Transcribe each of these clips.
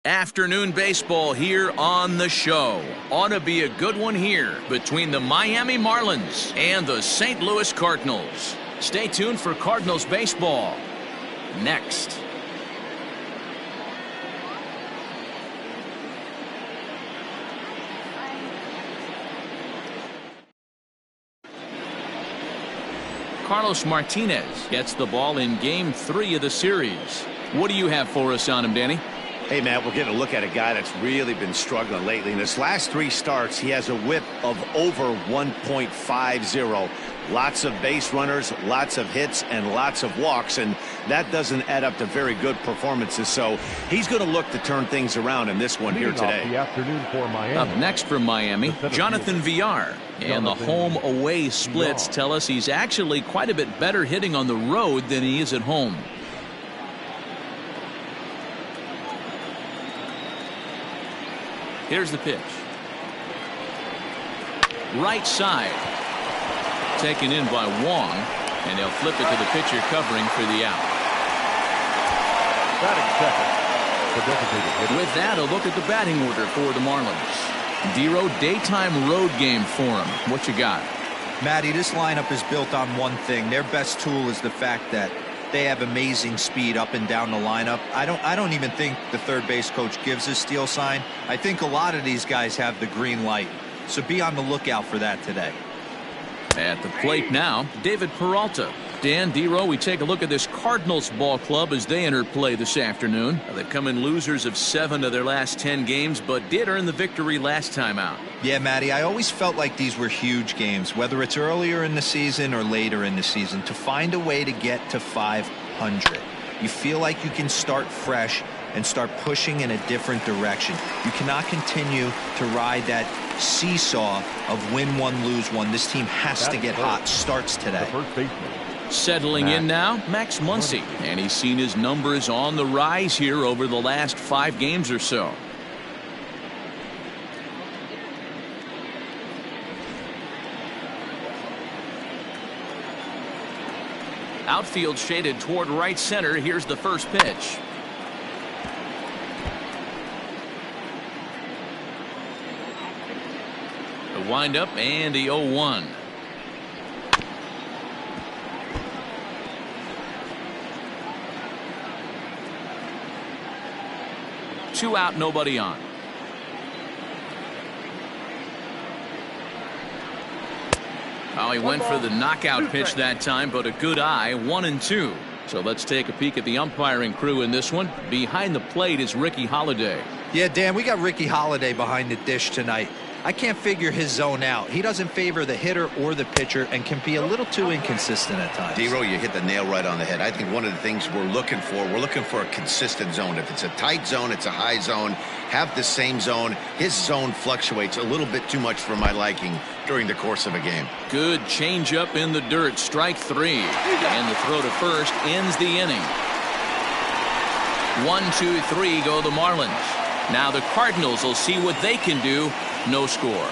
Afternoon baseball here on the show. Ought to be a good one here between the Miami Marlins and the St. Louis Cardinals. Stay tuned for Cardinals baseball next. Carlos Martinez gets the ball in Game 3 of the series. What do you have for us on him, Danny? Hey, Matt, we're getting a look at a guy that's really been struggling lately. In his last 3 starts, he has a whip of over 1.50. Lots of base runners, lots of hits, and lots of walks, and that doesn't add up to very good performances. So he's going to look to turn things around in this one here today. The afternoon for Miami. Up next from Miami, Jonathan Villar. And the home-away splits tell us he's actually quite a bit better hitting on the road than he is at home. Here's the pitch. Right side. Taken in by Wong, and they'll flip it to the pitcher covering for the out. With that, a look at the batting order for the Marlins. Dero, daytime road game for him. What you got? Matty, this lineup is built on one thing. Their best tool is the fact that they have amazing speed up and down the lineup. I don't even think the third base coach gives a steal sign. I think a lot of these guys have the green light. So be on the lookout for that today. At the plate now, David Peralta. Dan, Dero, we take a look at this Cardinals ball club as they enter play this afternoon. They've come in losers of 7 of their last 10 games, but did earn the victory last time out. Yeah, Matty, I always felt like these were huge games, whether it's earlier in the season or later in the season, to find a way to get to 500. You feel like you can start fresh and start pushing in a different direction. You cannot continue to ride that seesaw of win one, lose one. This team has to get hot. Starts today. Settling in now, Max Muncy, and he's seen his numbers on the rise here over the last 5 games or so. Outfield shaded toward right center. Here's the first pitch. The windup and the 0-1. Two out, nobody on. Oh, he went for the knockout pitch that time, but a good eye, 1-2. So let's take a peek at the umpiring crew in this one. Behind the plate is Ricky Holiday. Yeah, Dan, we got Ricky Holiday behind the dish tonight. I can't figure his zone out. He doesn't favor the hitter or the pitcher and can be a little too inconsistent at times. Dero, you hit the nail right on the head. I think one of the things we're looking for a consistent zone. If it's a tight zone, it's a high zone. Have the same zone. His zone fluctuates a little bit too much for my liking during the course of a game. Good changeup in the dirt. Strike 3. And the throw to first ends the inning. 1-2-3 go the Marlins. Now the Cardinals will see what they can do. No score.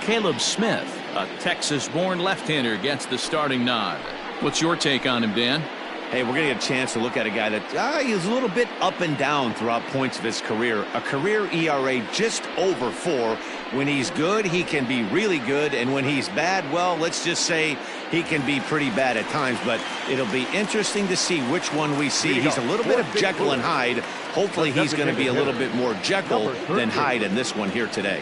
Caleb Smith, a Texas-born left-hander, gets the starting nod. What's your take on him, Dan? Hey, we're going to get a chance to look at a guy that he's a little bit up and down throughout points of his career. A career ERA just over 4. When he's good, he can be really good. And when he's bad, well, let's just say he can be pretty bad at times. But it'll be interesting to see which one we see. He's a little bit of Jekyll and Hyde. Hopefully he's going to be a little bit more Jekyll than Hyde in this one here today.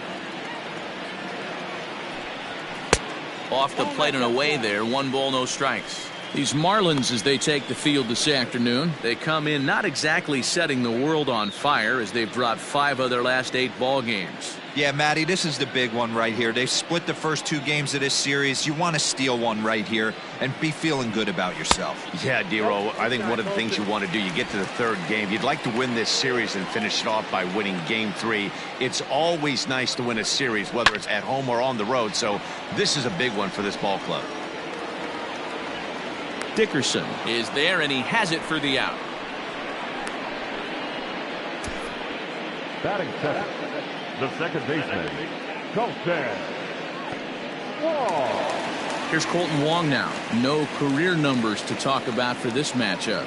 Off the plate and away there. 1 ball, no strikes. These Marlins, as they take the field this afternoon, they come in not exactly setting the world on fire as they've dropped 5 of their last 8 ball games. Yeah, Matty, this is the big one right here. They've split the first 2 games of this series. You want to steal one right here and be feeling good about yourself. Yeah, Dero, I think one of the things you want to do, you get to the 3rd game, you'd like to win this series and finish it off by winning Game 3. It's always nice to win a series, whether it's at home or on the road. So this is a big one for this ball club. Dickerson is there, and he has it for the out. Batting second, the second baseman, Colton Wall. Here's Colton Wong now. No career numbers to talk about for this matchup.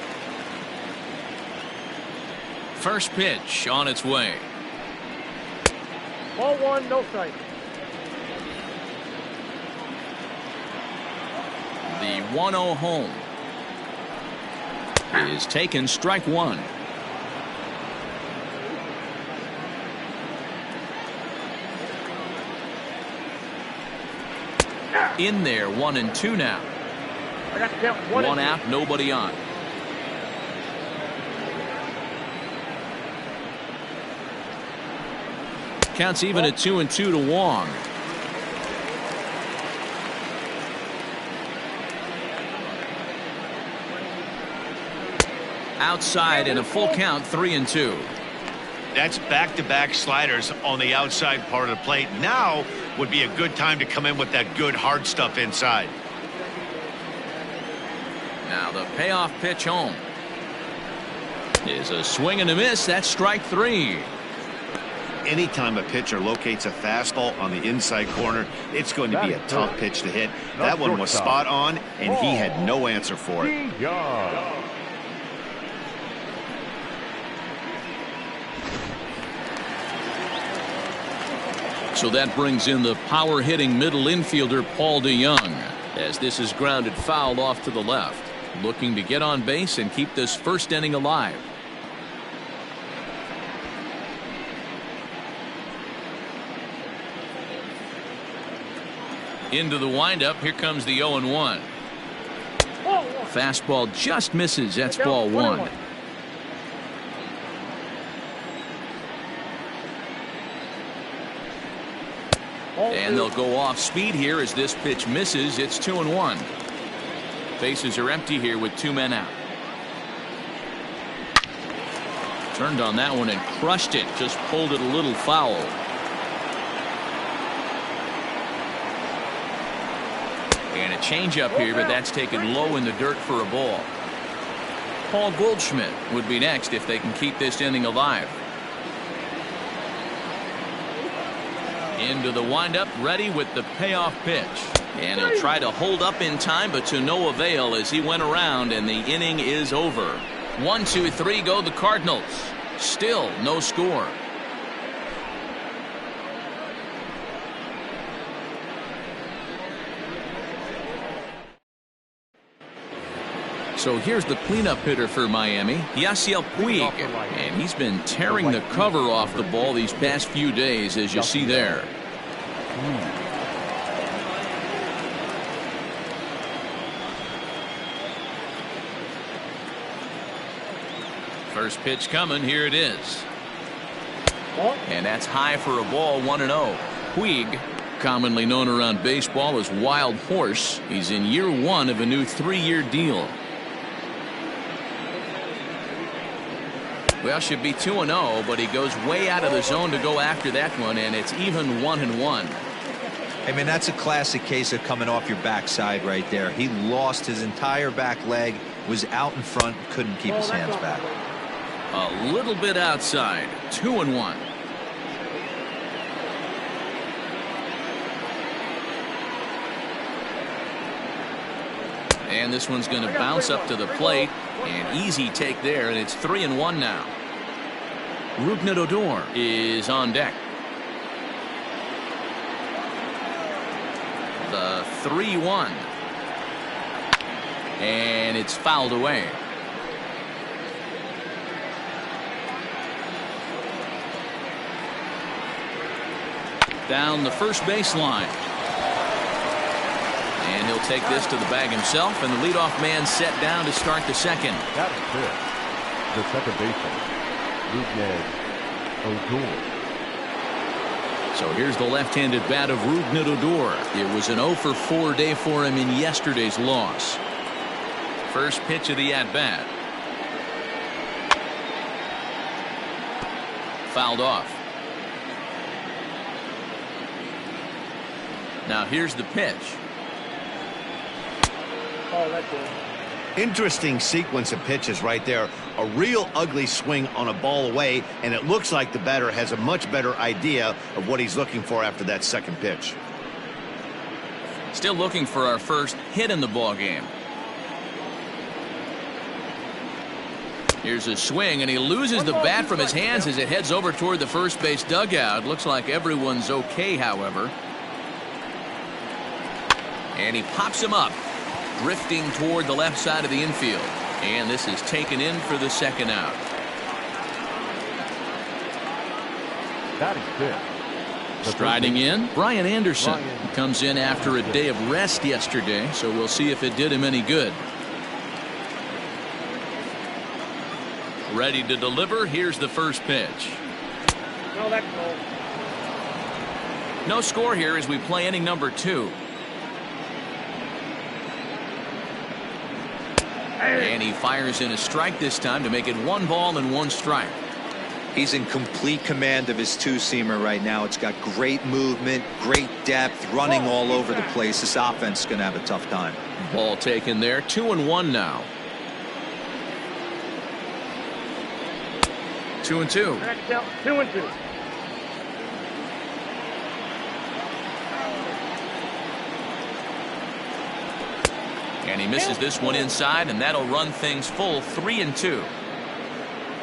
First pitch on its way. Ball one, no strike. The 1-0 home is taken, strike one. In there, 1-2 now. I got to count One out, nobody on. Counts even at 2-2 to Wong. Outside and a full count, 3-2. That's back-to-back sliders on the outside part of the plate. Now would be a good time to come in with that good hard stuff inside. Now the payoff pitch home is a swing and a miss. That's strike three. Anytime a pitcher locates a fastball on the inside corner, it's going to be a tough pitch to hit. That one was spot on, and he had no answer for it. So that brings in the power-hitting middle infielder Paul DeYoung, as this is grounded foul off to the left, looking to get on base and keep this first inning alive. Into the windup. Here comes the 0-1. Fastball just misses. That's ball one. And they'll go off speed here as this pitch misses. It's 2-1. Bases are empty here with two men out. Turned on that one and crushed it. Just pulled it a little foul. And a changeup here, but that's taken low in the dirt for a ball. Paul Goldschmidt would be next if they can keep this inning alive. Into the windup, ready with the payoff pitch. And he'll try to hold up in time, but to no avail as he went around, and the inning is over. 1, 2, 3 go the Cardinals. Still no score. So here's the cleanup hitter for Miami, Yasiel Puig, and he's been tearing the cover off the ball these past few days, as you see there. First pitch coming, here it is. And that's high for a ball, 1-0. Puig, commonly known around baseball as Wild Horse, he's in year one of a new 3-year deal. Well, should be 2-0, but he goes way out of the zone to go after that one, and it's even 1-1. I mean, that's a classic case of coming off your backside right there. He lost his entire back leg, was out in front, couldn't keep his hands back. A little bit outside, 2-1. And this one's going to bounce up to the plate. An easy take there, and it's 3-1 now. Rougned Odor is on deck. The 3-1. And it's fouled away. Down the first baseline. And he'll take this to the bag himself, and the leadoff man set down to start the second. That's it. The second baseman, Rougned Odor. So here's the left-handed bat of Rougned Odor. It was an 0-for-4 day for him in yesterday's loss. First pitch of the at-bat. Fouled off. Now here's the pitch. Interesting sequence of pitches right there. A real ugly swing on a ball away, and it looks like the batter has a much better idea of what he's looking for after that second pitch. Still looking for our first hit in the ball game. Here's a swing, and he loses the bat from his hands as it heads over toward the first base dugout. Looks like everyone's okay, however. And he pops him up, drifting toward the left side of the infield. And this is taken in for the second out. Batting fifth. Striding in, Brian Anderson. He comes in after a day of rest yesterday, so we'll see if it did him any good. Ready to deliver. Here's the first pitch. No, that's no. No score here as we play inning number 2. And he fires in a strike this time to make it 1 ball and 1 strike. He's in complete command of his two-seamer right now. It's got great movement, great depth, running all over the place. This offense is going to have a tough time. Ball taken there. 2-1 now. 2-2. 2-2. And he misses this one inside, and that'll run things full 3-2.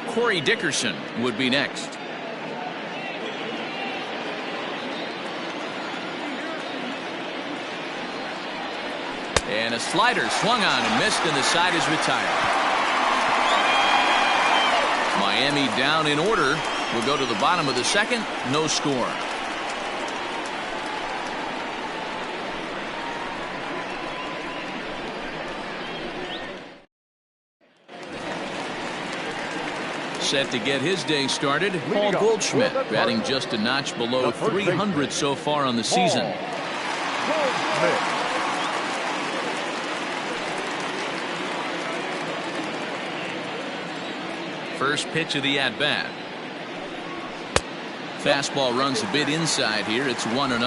Corey Dickerson would be next. And a slider swung on and missed, and the side is retired. Miami down in order. We'll go to the bottom of the second. No score. Set to get his day started, Paul Goldschmidt, batting just a notch below 300 so far on the season. First pitch of the at-bat. Fastball runs a bit inside here. It's 1-0.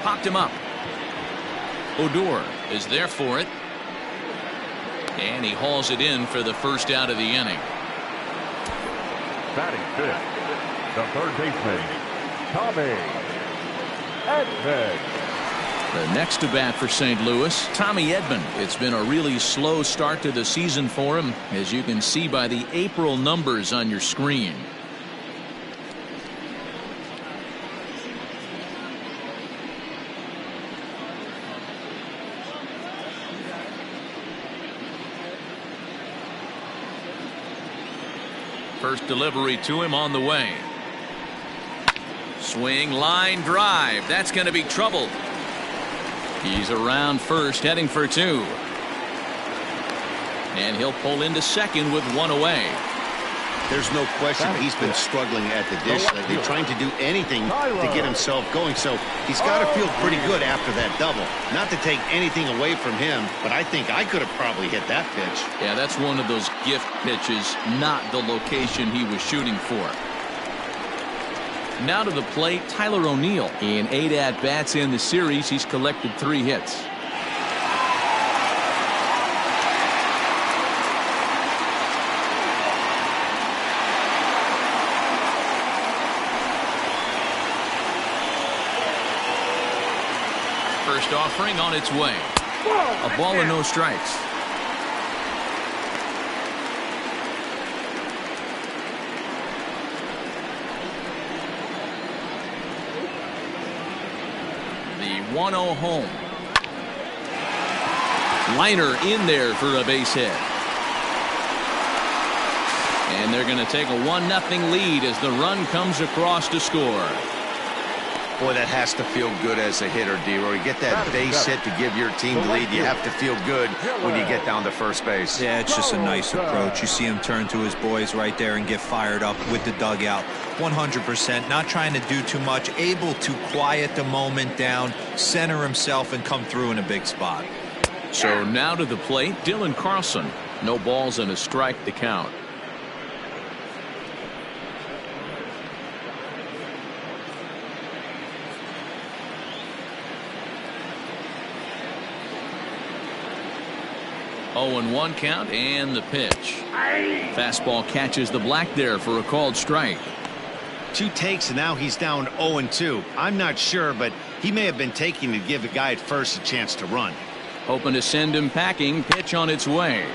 Popped him up. Odor is there for it. And he hauls it in for the first out of the inning. Batting fifth, the third baseman, Tommy Edman. The next to bat for St. Louis, Tommy Edman. It's been a really slow start to the season for him, as you can see by the April numbers on your screen. First delivery to him on the way. Swing, line drive. That's going to be trouble. He's around first, heading for 2. And he'll pull into second with 1 away. There's no question he's been struggling at the dish lately, trying to do anything to get himself going. So he's got to feel pretty good after that double. Not to take anything away from him, but I think I could have probably hit that pitch. Yeah, that's one of those gift pitches, not the location he was shooting for. Now to the plate, Tyler O'Neill. In 8 at-bats in the series, he's collected 3 hits. First offering on its way. A ball and no strikes. The 1-0 home. Liner in there for a base hit. And they're going to take a 1-0 lead as the run comes across to score. Boy, that has to feel good as a hitter, D-Roy. You get that base hit to give your team the lead. You have to feel good when you get down to first base. Yeah, it's just a nice approach. You see him turn to his boys right there and get fired up with the dugout. 100%, not trying to do too much, able to quiet the moment down, center himself, and come through in a big spot. So now to the plate, Dylan Carlson. No balls and a strike to count. 0-1 count and the pitch. Fastball catches the black there for a called strike. 2 takes and now he's down 0-2. I'm not sure, but he may have been taking to give the guy at first a chance to run. Hoping to send him packing. Pitch on its way.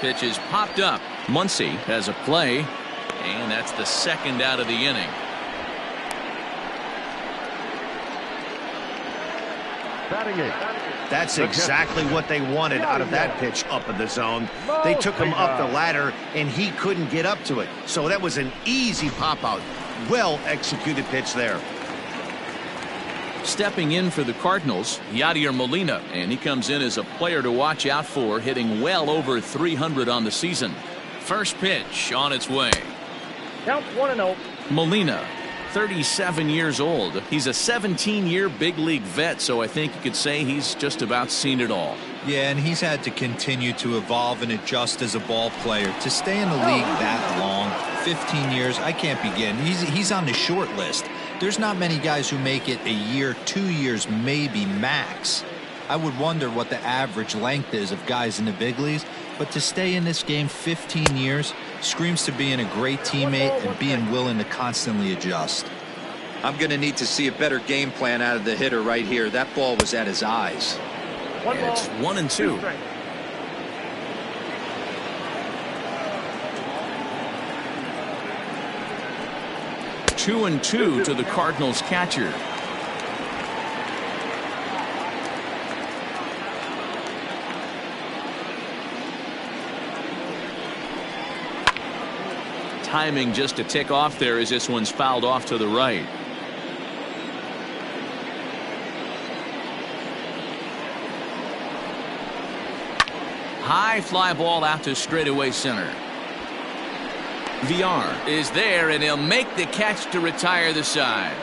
Pitch is popped up. Muncy has a play, and that's the second out of the inning. That's exactly what they wanted out of that pitch up in the zone. They took him up the ladder, and he couldn't get up to it. So that was an easy pop-out. Well-executed pitch there. Stepping in for the Cardinals, Yadier Molina, and he comes in as a player to watch out for, hitting well over 300 on the season. First pitch on its way. Count 1-0. Molina, 37 years old. He's a 17-year big league vet, so I think you could say he's just about seen it all. Yeah, and he's had to continue to evolve and adjust as a ball player. To stay in the league that long, 15 years, I can't begin. He's on the short list. There's not many guys who make it a year, 2 years, maybe max. I would wonder what the average length is of guys in the big leagues, but to stay in this game 15 years screams to being a great teammate and being willing to constantly adjust. I'm going to need to see a better game plan out of the hitter right here. That ball was at his eyes. It's 1-2. Two and 2 to the Cardinals catcher. Timing just a tick off there as this one's fouled off to the right. High fly ball out to straightaway center. VR is there, and he'll make the catch to retire the side.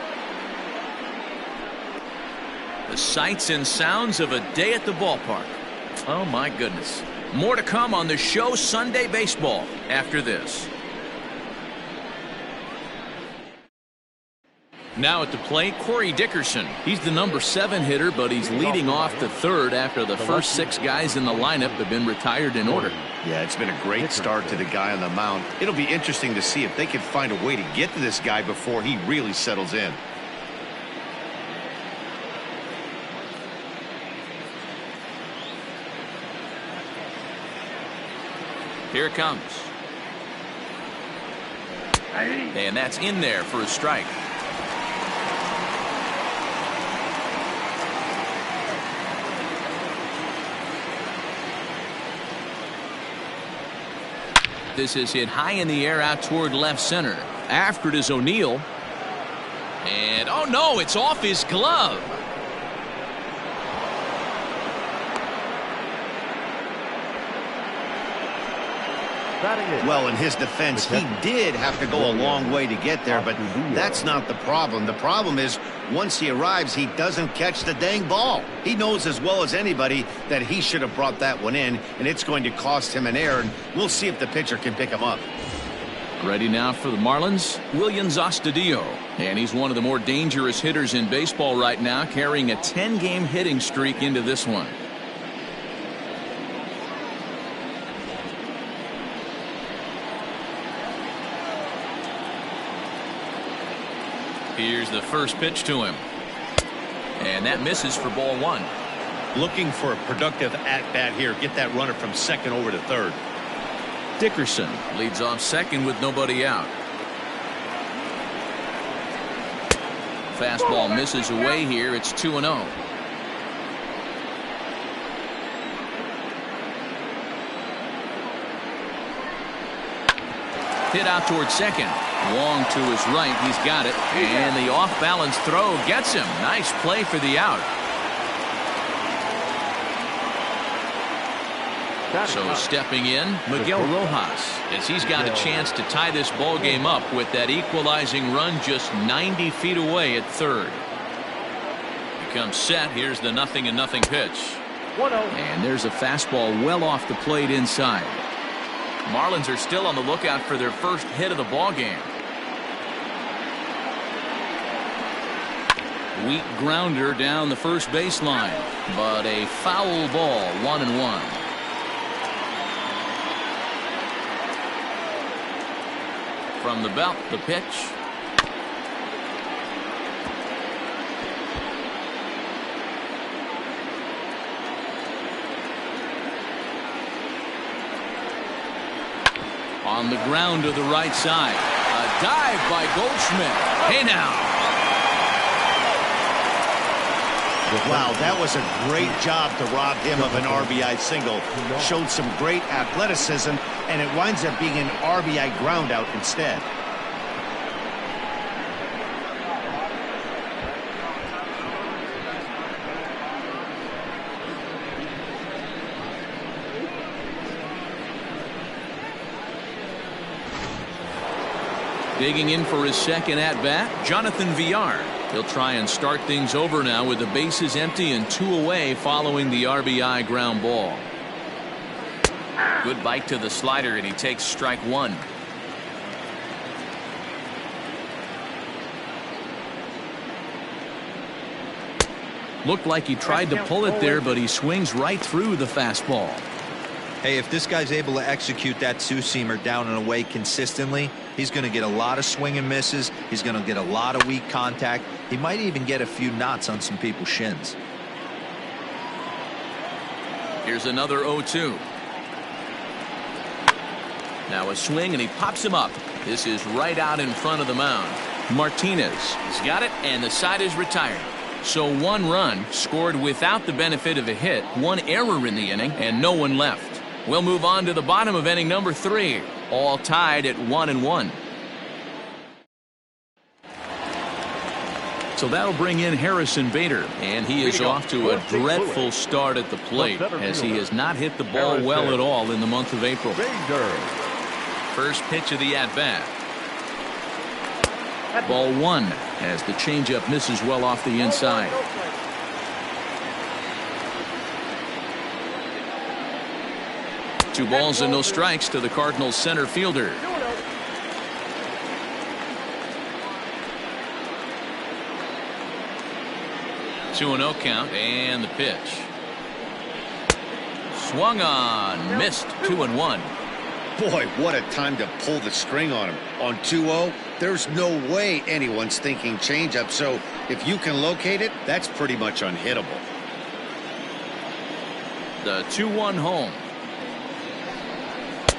The sights and sounds of a day at the ballpark. Oh my goodness. More to come on the show Sunday Baseball after this. Now at the plate, Corey Dickerson. He's the number 7 hitter, but he's leading off the third after the first 6 guys in the lineup have been retired in order. Yeah, it's been a great start to the guy on the mound. It'll be interesting to see if they can find a way to get to this guy before he really settles in. Here it comes. And that's in there for a strike. This is hit high in the air out toward left center. After it is O'Neill. And oh no, it's off his glove. Well, in his defense, he did have to go a long way to get there, but that's not the problem. The problem is once he arrives, he doesn't catch the dang ball. He knows as well as anybody that he should have brought that one in, and it's going to cost him an error, and we'll see if the pitcher can pick him up. Ready now for the Marlins, William Astudillo. And he's one of the more dangerous hitters in baseball right now, carrying a 10-game hitting streak into this one. Here's the first pitch to him. And that misses for ball 1. Looking for a productive at-bat here. Get that runner from second over to third. Dickerson leads off second with nobody out. Fastball misses away here. It's 2-0. Hit out towards second. Long to his right. He's got it. And the off-balance throw gets him. Nice play for the out. So stepping in, Miguel Rojas, as he's got a chance to tie this ball game up with that equalizing run just 90 feet away at third. comes set. Here's the 0-0 pitch. 1-0. And there's a fastball well off the plate inside. Marlins are still on the lookout for their first hit of the ball game. Weak grounder down the first baseline, but a foul ball, 1-1. From the belt, the pitch. On the ground to the right side. A dive by Goldschmidt. Hey now. Wow, that was a great job to rob him of an RBI single. Showed some great athleticism, and it winds up being an RBI ground out instead. Digging in for his second at-bat, Jonathan Villar. He'll try and start things over now with the bases empty and 2 away following the RBI ground ball. Good bite to the slider, and he takes strike 1. Looked like he tried to pull it there, but he swings right through the fastball. Hey, if this guy's able to execute that two-seamer down and away consistently, he's going to get a lot of swing and misses. He's going to get a lot of weak contact. He might even get a few knots on some people's shins. Here's another 0-2. Now a swing, and he pops him up. This is right out in front of the mound. Martinez. He's got it, and the side is retired. So 1 run scored without the benefit of a hit, 1 error in the inning, and no one left. We'll move on to the bottom of inning number 3, all tied at 1-1. So that'll bring in Harrison Bader, and he is off to a dreadful start at the plate as he has not hit the ball well at all in the month of April. First pitch of the at-bat. Ball 1 as the changeup misses well off the inside. Two balls and no strikes to the Cardinals center fielder. 2-0 count, and the pitch. Swung on, missed. 2-1. Boy, what a time to pull the string on him. On 2-0, there's no way anyone's thinking changeup, so if you can locate it, that's pretty much unhittable. The 2-1 home.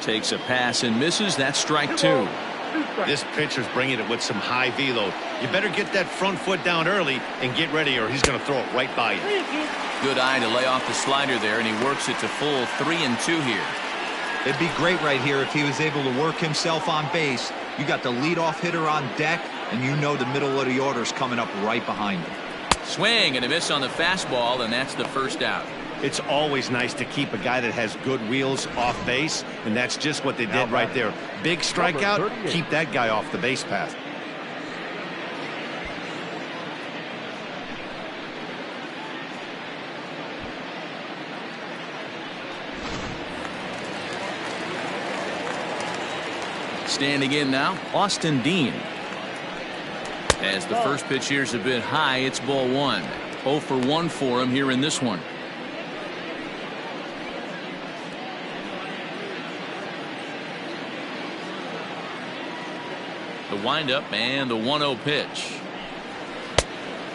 Takes a pass and misses. That's strike 2. This pitcher's bringing it with some high velo. You better get that front foot down early and get ready, or he's going to throw it right by you. Good eye to lay off the slider there, and he works it to full 3-2 here. It'd be great right here if he was able to work himself on base. You got the leadoff hitter on deck, and you know the middle of the order is coming up right behind him. Swing and a miss on the fastball, and that's the first out. It's always nice to keep a guy that has good wheels off base, and that's just what they did right there. Big strikeout, keep that guy off the base path. Standing in now, Austin Dean. As the first pitch here's a bit high, it's ball 1. 0 for 1 for him here in this one. The windup and the 1-0 pitch.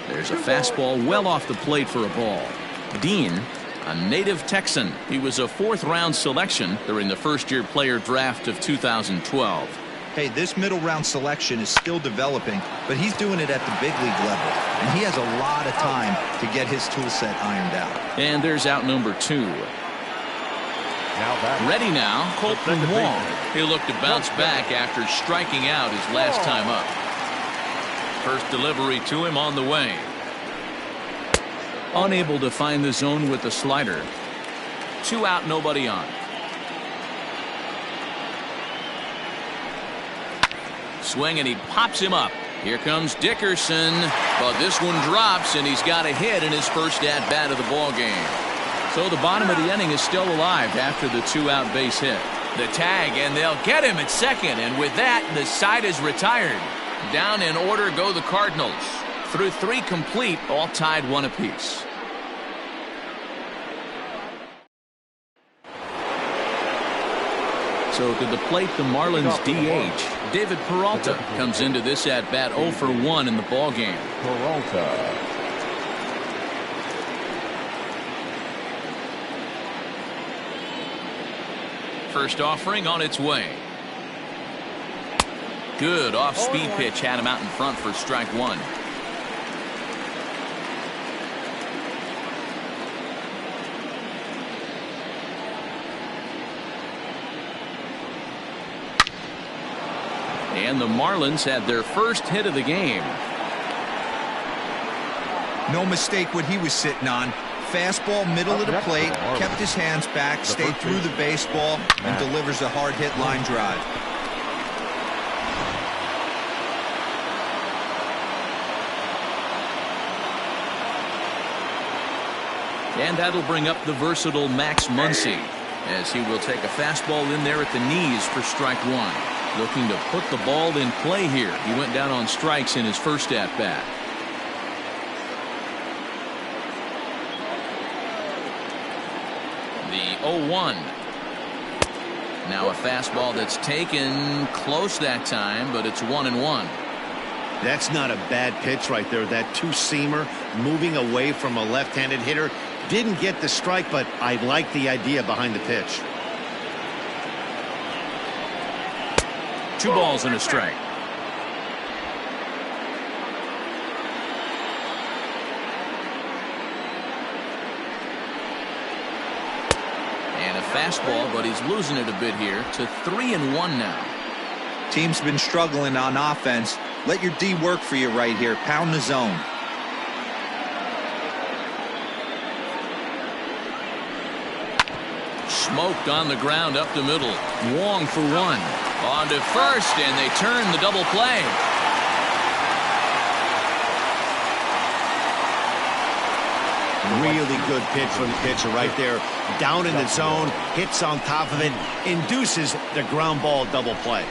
There's a fastball well off the plate for a ball. Dean, a native Texan. He was a 4th-round selection during the first-year player draft of 2012. Hey, this middle round selection is still developing, but he's doing it at the big league level, and he has a lot of time to get his tool set ironed out. And there's out number 2. Ready now, Colton Wong. He'll look to bounce back after striking out his last time up. First delivery to him on the way. Unable to find the zone with the slider. 2 out, nobody on. Swing, and he pops him up. Here comes Dickerson, but this one drops, and he's got a hit in his first at-bat of the ball game. So the bottom of the inning is still alive after the two-out base hit. The tag, and they'll get him at second, and with that, the side is retired. Down in order go the Cardinals. Through 3 complete, all tied 1 apiece. So to the plate, the Marlins DH, David Peralta, comes into this at-bat 0 for 1 in the ball game. Peralta. First offering on its way. Good off-speed pitch had him out in front for strike 1. And the Marlins had their first hit of the game. No mistake what he was sitting on. Fastball, middle of the plate, kept his hands back, stayed through the baseball, and delivers a hard hit line drive. And that'll bring up the versatile Max Muncy, as he will take a fastball in there at the knees for strike 1. Looking to put the ball in play here. He went down on strikes in his first at-bat. The 0-1. Now a fastball that's taken close that time, but it's 1-1. That's not a bad pitch right there. That two-seamer moving away from a left-handed hitter. Didn't get the strike, but I like the idea behind the pitch. 2 balls and a strike. And a fastball, but he's losing it a bit here to 3-1 now. Team's been struggling on offense. Let your D work for you right here. Pound the zone. Smoked on the ground up the middle. Wong for 1. On to first, and they turn the double play. Really good pitch from the pitcher right there. Down in the zone, hits on top of it, induces the ground ball double play.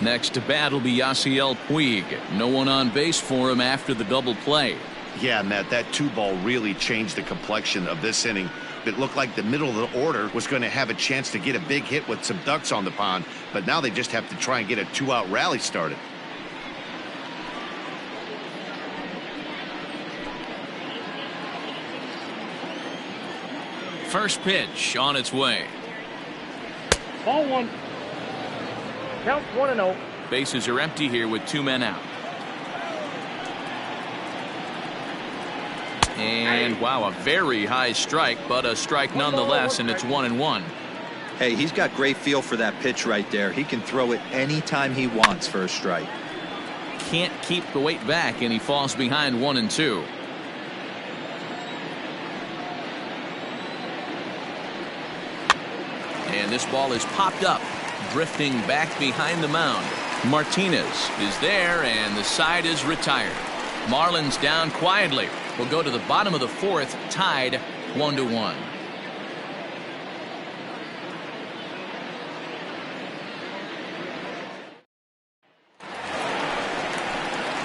Next to bat will be Yasiel Puig. No one on base for him after the double play. Yeah, Matt, that 2-ball really changed the complexion of this inning. It looked like the middle of the order was going to have a chance to get a big hit with some ducks on the pond, but now they just have to try and get a 2-out rally started. First pitch on its way. Ball 1. Count 1-0. Bases are empty here with 2 men out. And wow, a very high strike, but a strike nonetheless, and it's 1-1. Hey, he's got great feel for that pitch right there. He can throw it anytime he wants for a strike. Can't keep the weight back, and he falls behind 1-2. And this ball is popped up, drifting back behind the mound. Martinez is there, and the side is retired. Marlins down quietly. Will go to the bottom of the 4th, tied 1-1.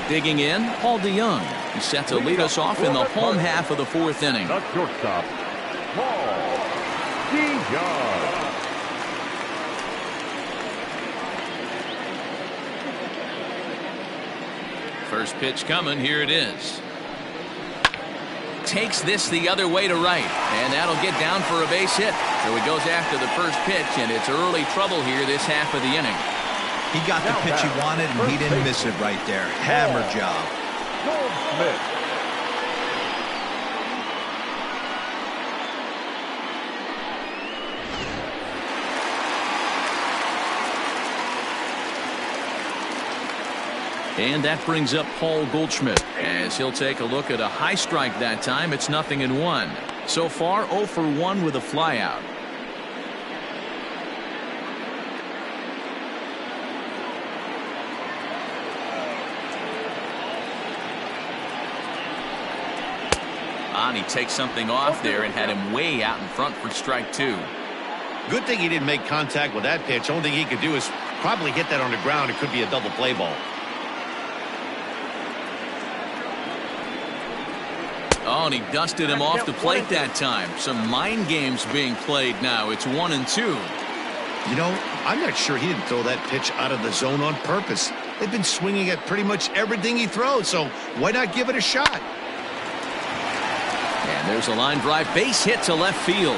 Digging in, Paul DeYoung. He's set to lead us off in the home half of the 4th inning. The shortstop, Paul DeYoung. First pitch coming. Here it is. Takes this the other way to right, and that'll get down for a base hit. So he goes after the first pitch, and it's early trouble here this half of the inning. He got the pitch he wanted, and he didn't miss it right there. Hammer job. Goldschmidt. And that brings up Paul Goldschmidt as he'll take a look at a high strike that time. It's 0-1. So far 0 for 1 with a flyout. And he takes something off there and had him way out in front for strike 2. Good thing he didn't make contact with that pitch. Only thing he could do is probably hit that on the ground. It could be a double play ball. Oh, and he dusted him off the plate that time. Some mind games being played now. It's 1-2. You know, I'm not sure he didn't throw that pitch out of the zone on purpose. They've been swinging at pretty much everything he throws, so why not give it a shot? And there's a line drive base hit to left field.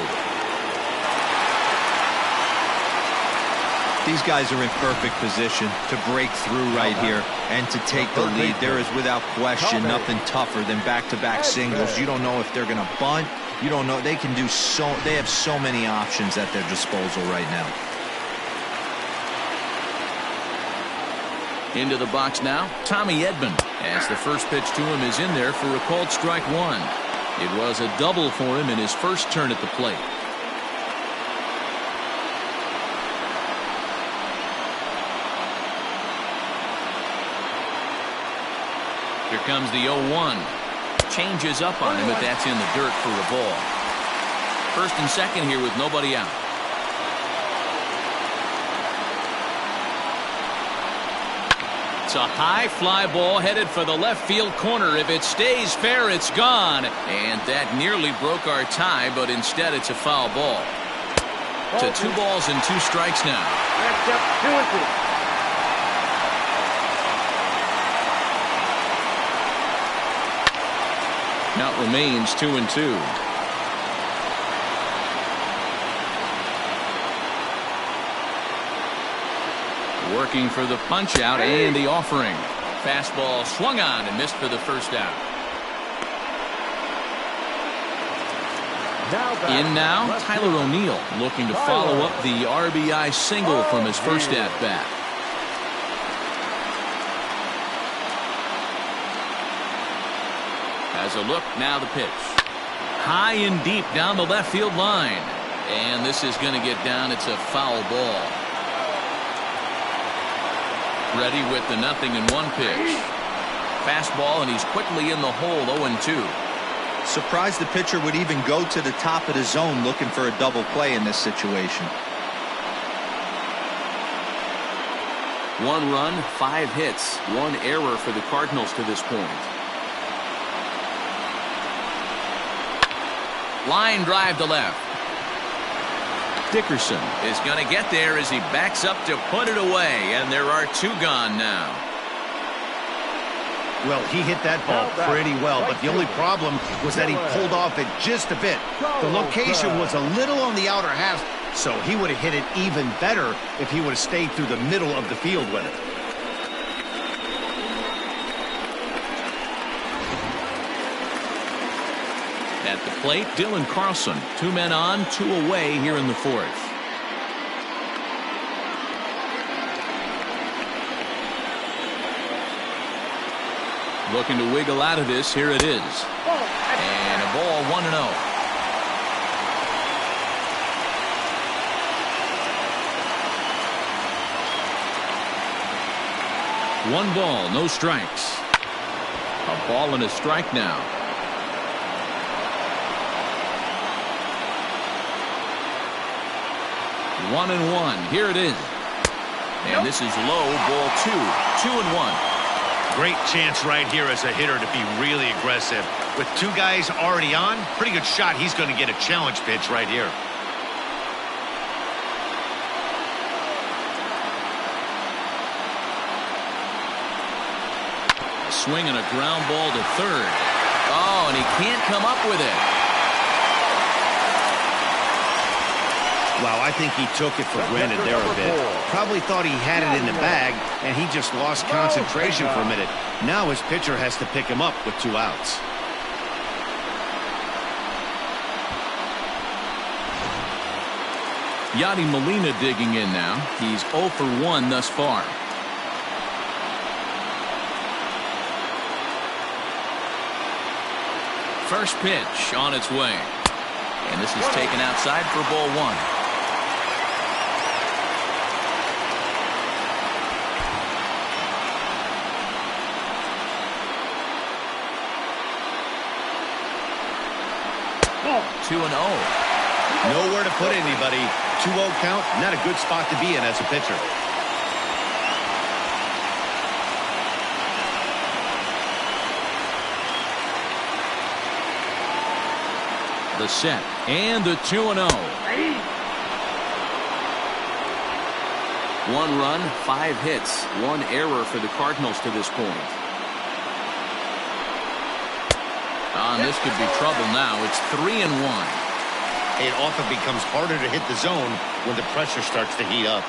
These guys are in perfect position to break through right here and to take the lead. There is without question nothing tougher than back-to-back singles. You don't know if they're going to bunt. You don't know. They can do so. They have so many options at their disposal right now. Into the box now, Tommy Edman, as the first pitch to him is in there for a called strike 1. It was a double for him in his first turn at the plate. Here comes the 0-1. Changes up on him, but that's in the dirt for a ball. First and second here with nobody out. It's a high fly ball headed for the left field corner. If it stays fair, it's gone. And that nearly broke our tie, but instead it's a foul ball. To 2 balls and 2 strikes now. Next up, 2-2. Count remains 2-2. Working for the punch out and the offering. Fastball swung on and missed for the first out. In now, Tyler O'Neill looking to follow up the RBI single from his first at bat. As a look, now the pitch. High and deep down the left field line. And this is going to get down. It's a foul ball. Ready with the 0-1 pitch. Fastball, and he's quickly in the hole, 0-2. Surprised the pitcher would even go to the top of the zone looking for a double play in this situation. 1 run, 5 hits, 1 error for the Cardinals to this point. Line drive to left. Dickerson is going to get there as he backs up to put it away, and there are 2 gone now. Well, he hit that ball pretty well, but the only problem was that he pulled off it just a bit. The location was a little on the outer half, so he would have hit it even better if he would have stayed through the middle of the field with it. At the plate, Dylan Carlson. 2 men on, 2 away here in the 4th. Looking to wiggle out of this. Here it is. And a ball 1-0. One ball, no strikes. A ball and a strike now. 1-1. Here it is. And this is low, ball 2. 2-1. Great chance right here as a hitter to be really aggressive. With 2 guys already on, pretty good shot. He's going to get a challenge pitch right here. A swing and a ground ball to third. Oh, and he can't come up with it. Wow, I think he took it for granted there a bit. Probably thought he had it in the bag, and he just lost concentration for a minute. Now his pitcher has to pick him up with 2 outs. Yadi Molina digging in now. He's 0 for 1 thus far. First pitch on its way. And this is taken outside for ball one. Ball. 2-0. Nowhere to put anybody. 2-0 count, not a good spot to be in as a pitcher. The set and the 2-0. 1 run, 5 hits, 1 error for the Cardinals to this point. This could be trouble now. It's 3-1. It often becomes harder to hit the zone when the pressure starts to heat up.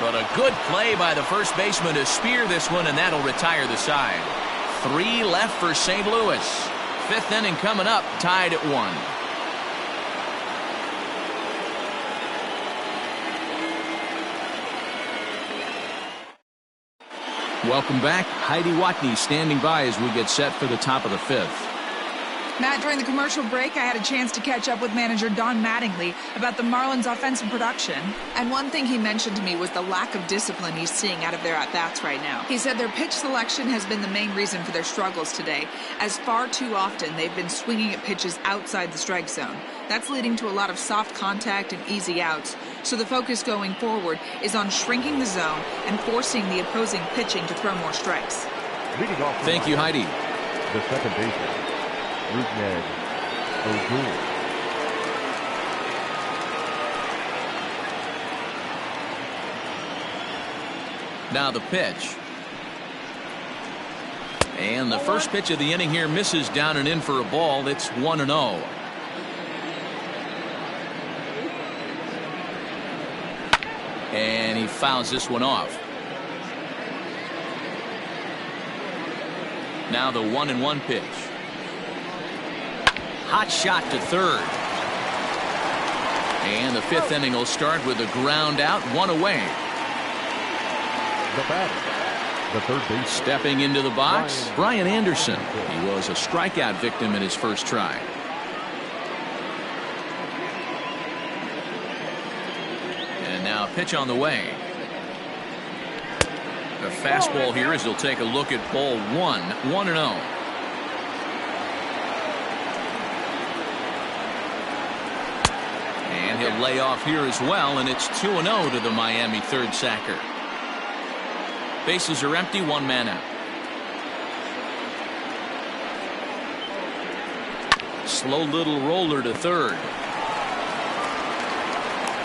But a good play by the first baseman to spear this one, and that'll retire the side. 3 left for St. Louis. 5th inning coming up, tied at 1. Welcome back. Heidi Watney standing by as we get set for the top of the 5th. Matt, during the commercial break, I had a chance to catch up with manager Don Mattingly about the Marlins' offensive production. And one thing he mentioned to me was the lack of discipline he's seeing out of their at-bats right now. He said their pitch selection has been the main reason for their struggles today, as far too often they've been swinging at pitches outside the strike zone. That's leading to a lot of soft contact and easy outs. So the focus going forward is on shrinking the zone and forcing the opposing pitching to throw more strikes. Thank you, Heidi. The second baseman, Rougned Odor. Now the pitch. And the first pitch of the inning here misses down and in for a ball. It's 1-0. And he fouls this one off. Now the 1-1 pitch. Hot shot to third. And the 5th inning will start with a ground out, 1 away. The batter, the third base. Stepping into the box, Brian Anderson. He was a strikeout victim in his first try. And now a pitch on the way. A fastball here as he'll take a look at ball 1, 1-0. And he'll lay off here as well, and it's 2-0 to the Miami third sacker. Bases are empty, 1 man out. Slow little roller to third.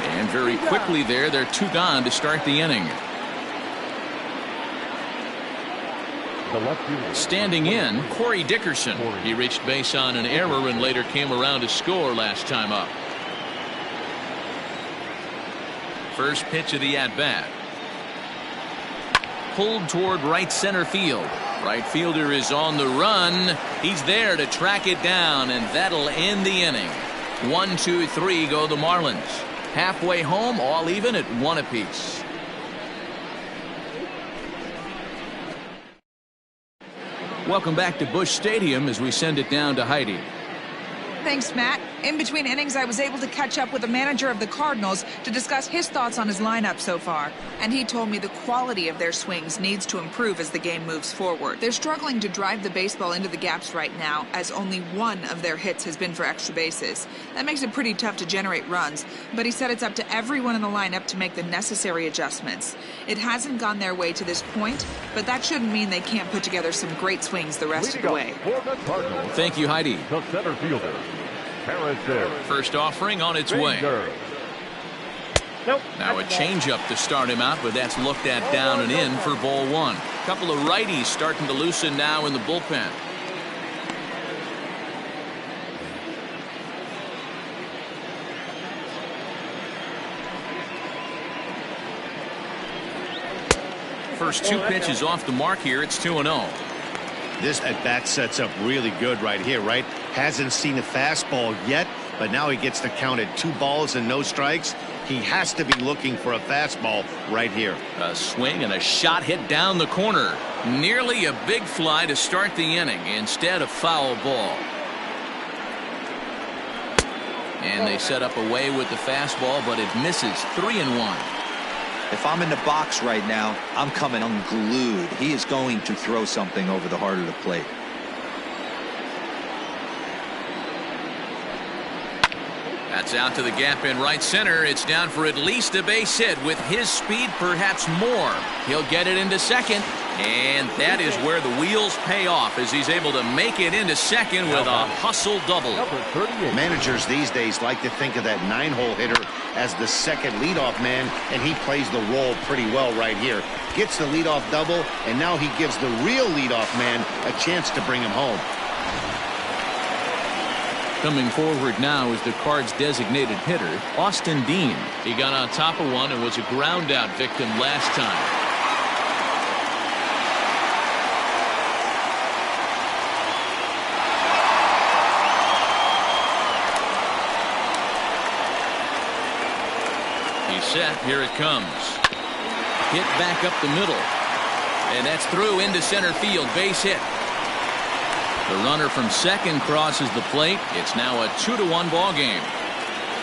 And very quickly there, they're 2 gone to start the inning. Standing in, Corey Dickerson. He reached base on an error and later came around to score last time up. First pitch of the at-bat. Pulled toward right center field. Right fielder is on the run. He's there to track it down, and that'll end the inning. 1, 2, 3 go the Marlins. Halfway home, all even at 1 apiece. Welcome back to Busch Stadium as we send it down to Heidi. Thanks, Matt. In between innings, I was able to catch up with the manager of the Cardinals to discuss his thoughts on his lineup so far. And he told me the quality of their swings needs to improve as the game moves forward. They're struggling to drive the baseball into the gaps right now, as only 1 of their hits has been for extra bases. That makes it pretty tough to generate runs, but he said it's up to everyone in the lineup to make the necessary adjustments. It hasn't gone their way to this point, but that shouldn't mean they can't put together some great swings the rest of the way. Thank you, Heidi. The center fielder, First offering on its way. Nope. Now a changeup to start him out, but that's looked at down and in for ball 1. Couple of righties starting to loosen now in the bullpen. First 2 pitches off the mark here. It's 2-0. This at-bat sets up really good right here, right? Hasn't seen a fastball yet, but now he gets to count at 2 balls and no strikes. He has to be looking for a fastball right here. A swing and a shot hit down the corner. Nearly a big fly to start the inning. Instead, a foul ball. And they set up away with the fastball, but it misses. 3-1. If I'm in the box right now, I'm coming unglued. He is going to throw something over the heart of the plate. That's out to the gap in right center. It's down for at least a base hit. With his speed, perhaps more. He'll get it into second. And that is where the wheels pay off, as he's able to make it into second with a hustle double. Managers these days like to think of that 9-hole hitter as the second leadoff man, and he plays the role pretty well right here. Gets the leadoff double, and now he gives the real leadoff man a chance to bring him home. Coming forward now is the Cards' designated hitter, Austin Dean. He got on top of one and was a ground-out victim last time. He's set. Here it comes. Hit back up the middle. And that's through into center field. Base hit. The runner from second crosses the plate. It's now a 2-1 ball game.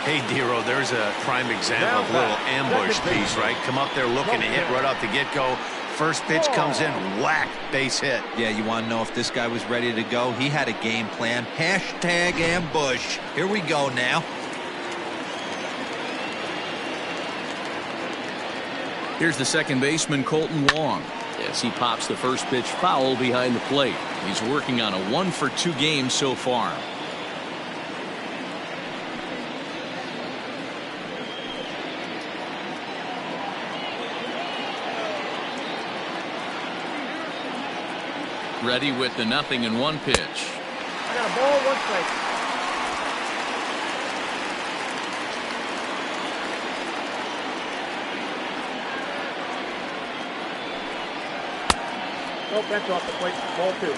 Hey, Dero, there's a prime example of a little ambush piece, right? Come up there looking to hit right off the get-go. First pitch comes in, whack, base hit. Yeah, you want to know if this guy was ready to go? He had a game plan. Hashtag ambush. Here we go now. Here's the second baseman, Colton Wong. As he pops the first pitch foul behind the plate. He's working on a 1-for-2 game so far. Ready with the 0-1 pitch. I got a ball, 1 strike. Nope, that's off the plate. Ball 2.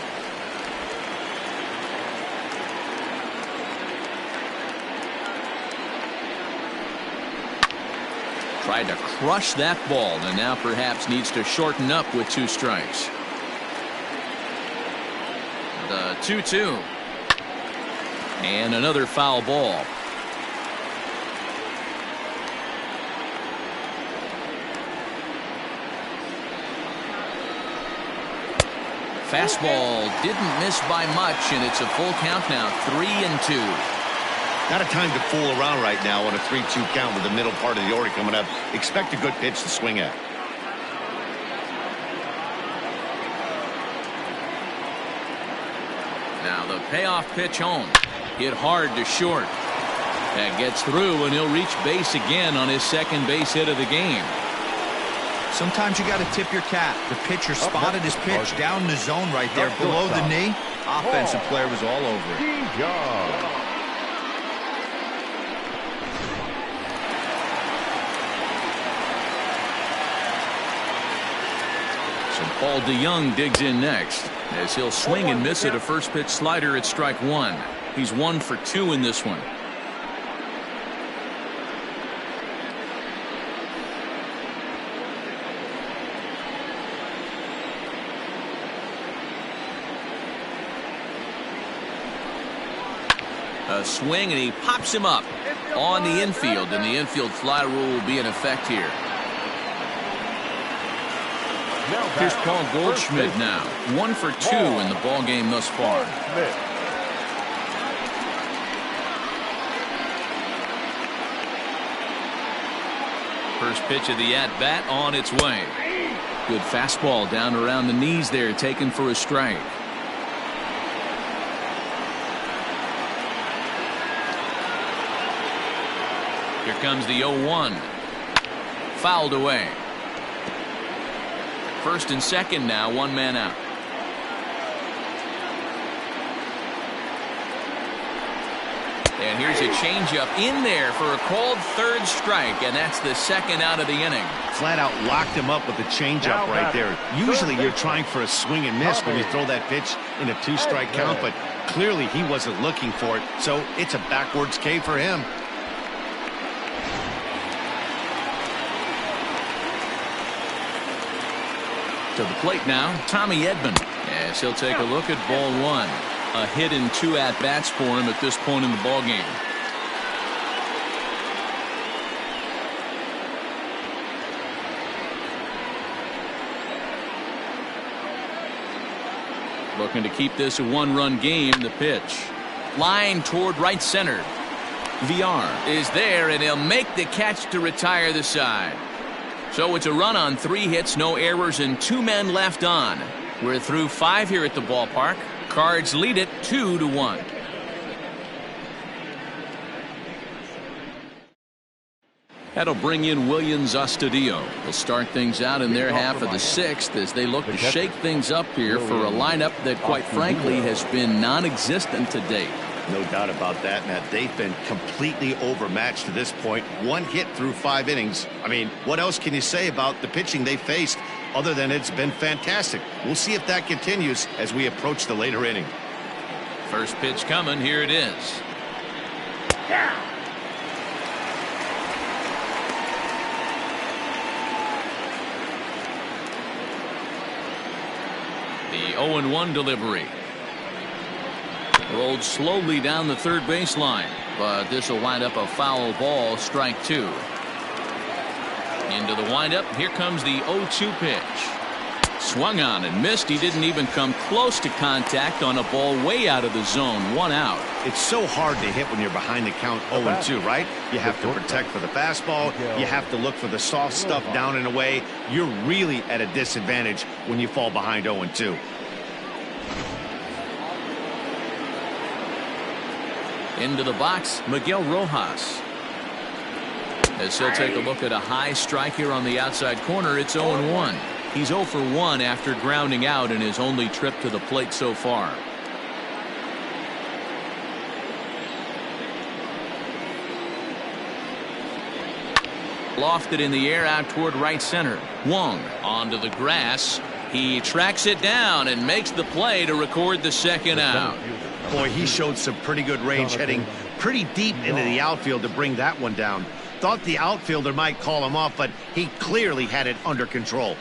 Tried to crush that ball, and now perhaps needs to shorten up with 2 strikes. The 2-2. And another foul ball. Fastball didn't miss by much, and it's a full count now. 3-2. Not a time to fool around right now on a 3-2 count with the middle part of the order coming up. Expect a good pitch to swing at. Now the payoff pitch home. Hit hard to short. That gets through, and he'll reach base again on his second base hit of the game. Sometimes you got to tip your cap. The pitcher spotted his pitch down the zone right there below the knee. Offensive player was all over it. So Paul DeYoung digs in next as he'll swing and miss at a first pitch slider at strike 1. He's 1 for 2 in this one. A swing, and he pops him up on the infield, and the infield fly rule will be in effect here. Here's Paul Goldschmidt now. 1 for 2 in the ball game thus far. First pitch of the at-bat on its way. Good fastball down around the knees there, taken for a strike. Here comes the 0-1. Fouled away. First and second now, 1 man out. And here's a changeup in there for a called third strike, and that's the second out of the inning. Flat out locked him up with the changeup right there. Usually you're trying for a swing and miss when you throw that pitch in a 2-strike count, but clearly he wasn't looking for it, so it's a backwards K for him. To the plate now, Tommy Edman. Yes, he'll take a look at ball one. A hit and 2 at-bats for him at this point in the ballgame. Looking to keep this a 1-run game. The pitch. Line toward right center. VR is there, and he'll make the catch to retire the side. So it's a run on 3 hits, no errors, and 2 men left on. We're through 5 here at the ballpark. Cards lead it 2-1. That'll bring in Williams Astudillo. They'll start things out in their half of the 6th as they look to shake things up here for a lineup that, quite frankly, has been non-existent to date. No doubt about that, Matt. They've been completely overmatched to this point. 1 hit through 5 innings. I mean, what else can you say about the pitching they faced other than it's been fantastic? We'll see if that continues as we approach the later inning. First pitch coming. Here it is. The 0-1 delivery. Rolled slowly down the third baseline, but this will wind up a foul ball, strike 2. Into the windup, here comes the 0-2 pitch. Swung on and missed. He didn't even come close to contact on a ball way out of the zone. 1 out. It's so hard to hit when you're behind the count 0-2, right? You have to protect for the fastball. You have to look for the soft stuff down and away. You're really at a disadvantage when you fall behind 0-2. Into the box, Miguel Rojas. As he'll take a look at a high strike here on the outside corner, it's 0-1. He's 0 for 1 after grounding out in his only trip to the plate so far. Lofted in the air out toward right center. Wong onto the grass. He tracks it down and makes the play to record the second out. Boy, he showed some pretty good range, heading pretty deep into the outfield to bring that one down. Thought the outfielder might call him off, but he clearly had it under control.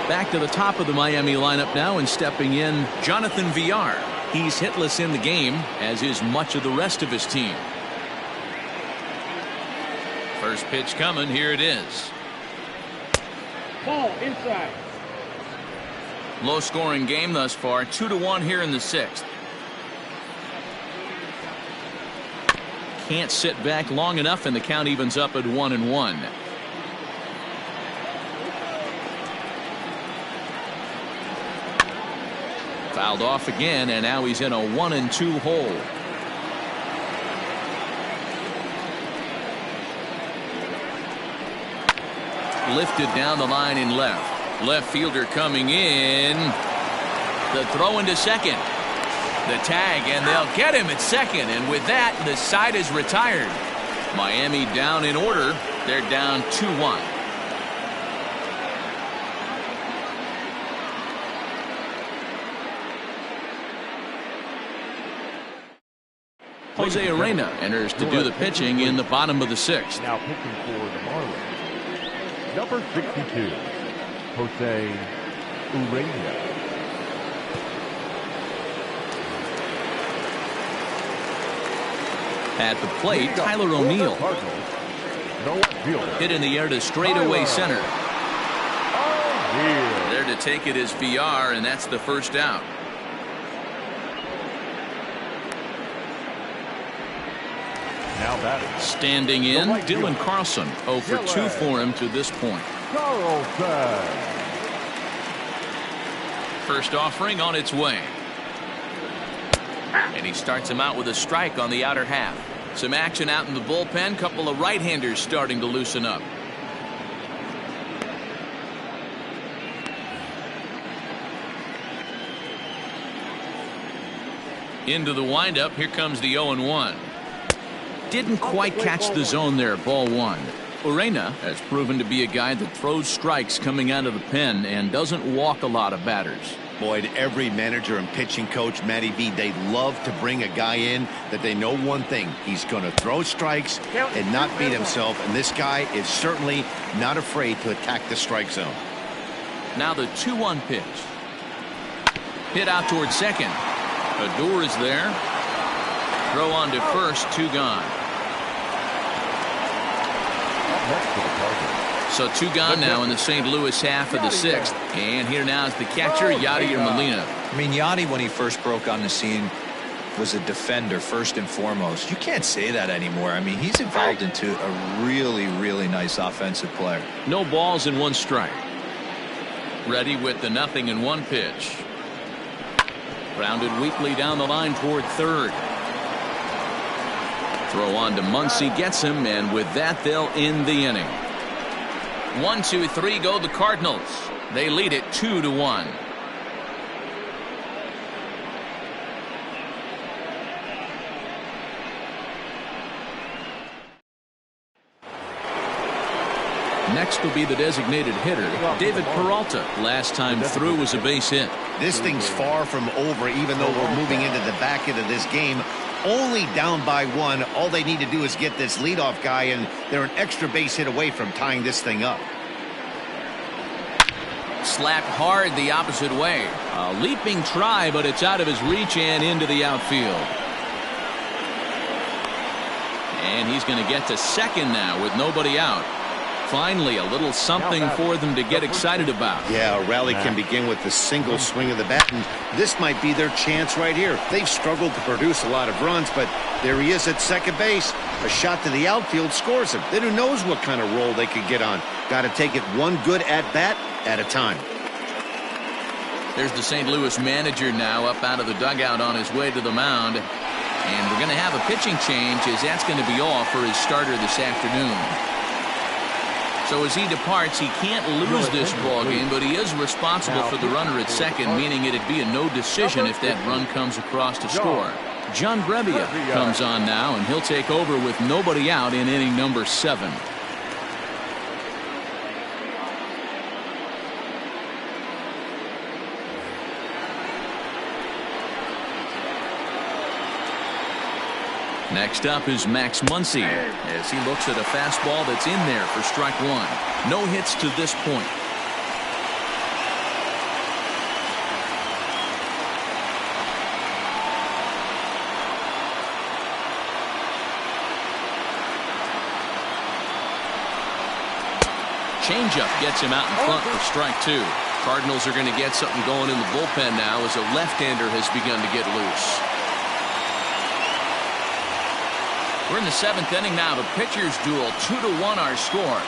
Back to the top of the Miami lineup now, and stepping in, Jonathan VR. He's hitless in the game, as is much of the rest of his team. First pitch coming. Here it is. Ball inside. Low-scoring game thus far. 2-1 here in the 6th. Can't sit back long enough, and the count evens up at 1-1. Fouled off again, and now he's in a 1-2 hole. Lifted down the line in left. Left fielder coming in. The throw into second. The tag, and they'll get him at second. And with that, the side is retired. Miami down in order. They're down 2-1. Jose Arena enters to do the pitching in the bottom of the 6th. Now pitching for the Marlins, number 62, Jose Urena. At the plate, Tyler O'Neill. Hit in the air to straightaway center. There to take it is VR, and that's the first out. Now batting. Standing in, Dylan Carlson. 0 for 2 for him to this point. First offering on its way. And he starts him out with a strike on the outer half. Some action out in the bullpen. Couple of right-handers starting to loosen up. Into the windup. Here comes the 0-1. Didn't quite catch the zone there. Ball 1. Urena has proven to be a guy that throws strikes coming out of the pen and doesn't walk a lot of batters. Boyd, every manager and pitching coach, Matty V, they love to bring a guy in that they know one thing. He's going to throw strikes and not beat himself, and this guy is certainly not afraid to attack the strike zone. Now the 2-1 pitch. Hit out towards second. Odor is there. Throw on to first. 2 gone. So 2 gone now in the St. Louis half of the 6th. And here now is the catcher, Yadier Molina. I mean, Yadi, when he first broke on the scene, was a defender first and foremost. You can't say that anymore. I mean, he's evolved into a really, really nice offensive player. No balls and 1 strike. Ready with the 0-1 pitch. Grounded weakly down the line toward third. Throw on to Muncy, gets him, and with that they'll end the inning. 1, 2, 3 go the Cardinals. They lead it 2-1. Next will be the designated hitter, David Peralta. Last time through was a base hit. This thing's far from over, even though we're moving into the back end of this game. Only down by 1. All they need to do is get this leadoff guy, and they're an extra base hit away from tying this thing up. Slapped hard the opposite way. A leaping try, but it's out of his reach and into the outfield. And he's going to get to second now with nobody out. Finally, a little something for them to get excited about. Yeah, a rally can begin with the single swing of the bat, and this might be their chance right here. They've struggled to produce a lot of runs, but there he is at second base. A shot to the outfield scores him. Then who knows what kind of roll they could get on. Got to take it one good at-bat at a time. There's the St. Louis manager now up out of the dugout on his way to the mound. And we're going to have a pitching change, as that's going to be all for his starter this afternoon. So as he departs, he can't lose this ball game, but he is responsible for the runner at second, meaning it'd be a no decision if that run comes across to score. John Brebbia comes on now, and he'll take over with nobody out in inning number 7. Next up is Max Muncy as he looks at a fastball that's in there for strike 1. No hits to this point. Changeup gets him out in front for strike 2. Cardinals are going to get something going in the bullpen now as a left-hander has begun to get loose. We're in the 7th inning now. The pitchers duel. 2-1 our score.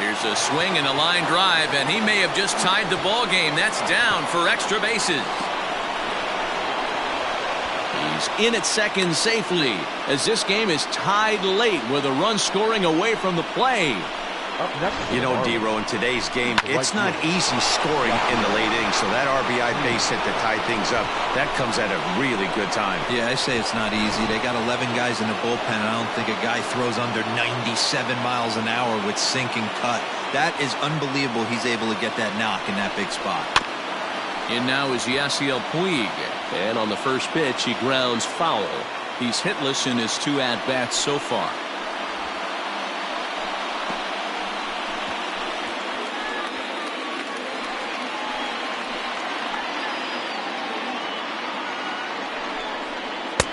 Here's a swing and a line drive, and he may have just tied the ball game. That's down for extra bases. He's in at second safely as this game is tied late with a run scoring away from the play. You know, D-Row, in today's game, it's not easy scoring in the late innings, so that RBI base hit to tie things up, that comes at a really good time. Yeah, I say it's not easy. They got 11 guys in the bullpen, and I don't think a guy throws under 97 miles an hour with sink and cut. That is unbelievable. He's able to get that knock in that big spot. In now is Yasiel Puig, and on the first pitch, he grounds foul. He's hitless in his 2 at-bats so far.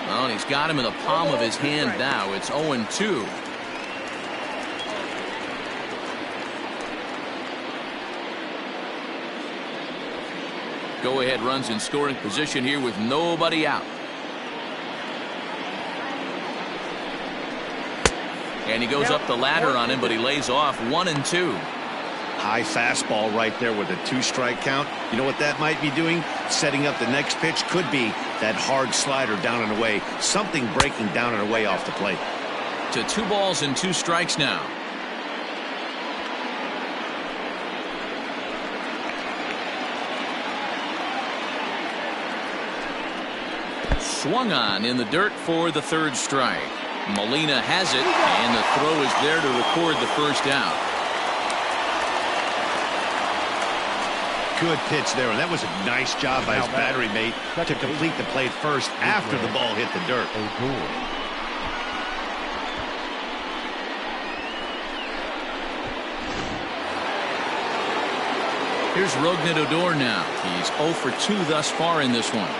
Well, he's got him in the palm of his hand now. It's 0-2. Go-ahead runs in scoring position here with nobody out. And he goes up the ladder on him, but he lays off 1-2. High fastball right there with a 2-strike count. You know what that might be doing? Setting up the next pitch. Could be that hard slider down and away. Something breaking down and away off the plate. To 2 balls and 2 strikes now. swung on in the dirt for the third strike. Molina has it, and the throw is there to record the first out. Good pitch there, and that was a nice job by his battery mate to complete the play first after the ball hit the dirt. Here's Rougned Odor now. He's 0 for 2 thus far in this one.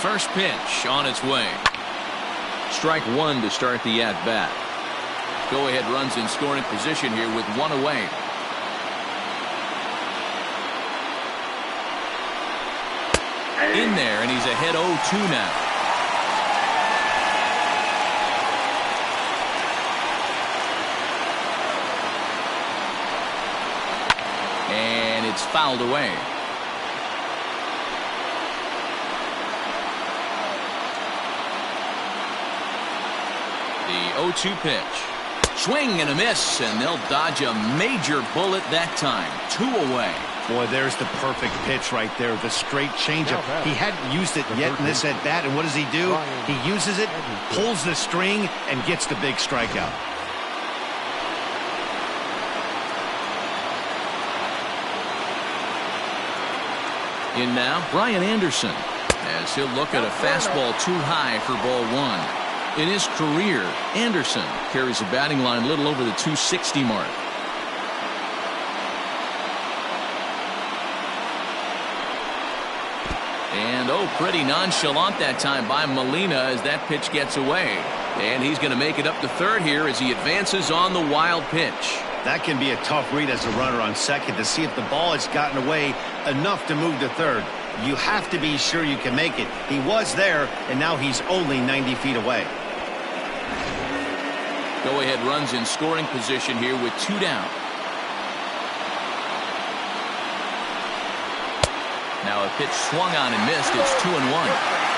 First pitch on its way. Strike one to start the at-bat. Go-ahead runs in scoring position here with one away. In there, and he's ahead 0-2 now. And it's fouled away. The 0-2 pitch. Swing and a miss, and they'll dodge a major bullet that time. 2 away. Boy, there's the perfect pitch right there. The straight changeup. He hadn't used it yet in this at bat, and what does he do? He uses it, pulls the string, and gets the big strikeout. In now, Brian Anderson, as he'll look at a fastball too high for ball one. In his career, Anderson carries a batting line a little over the 260 mark. And pretty nonchalant that time by Molina as that pitch gets away. And he's going to make it up to third here as he advances on the wild pitch. That can be a tough read as a runner on second to see if the ball has gotten away enough to move to third. You have to be sure you can make it. He was there, and now he's only 90 feet away. Go-ahead runs in scoring position here with 2 down. Now a pitch swung on and missed. It's 2-1.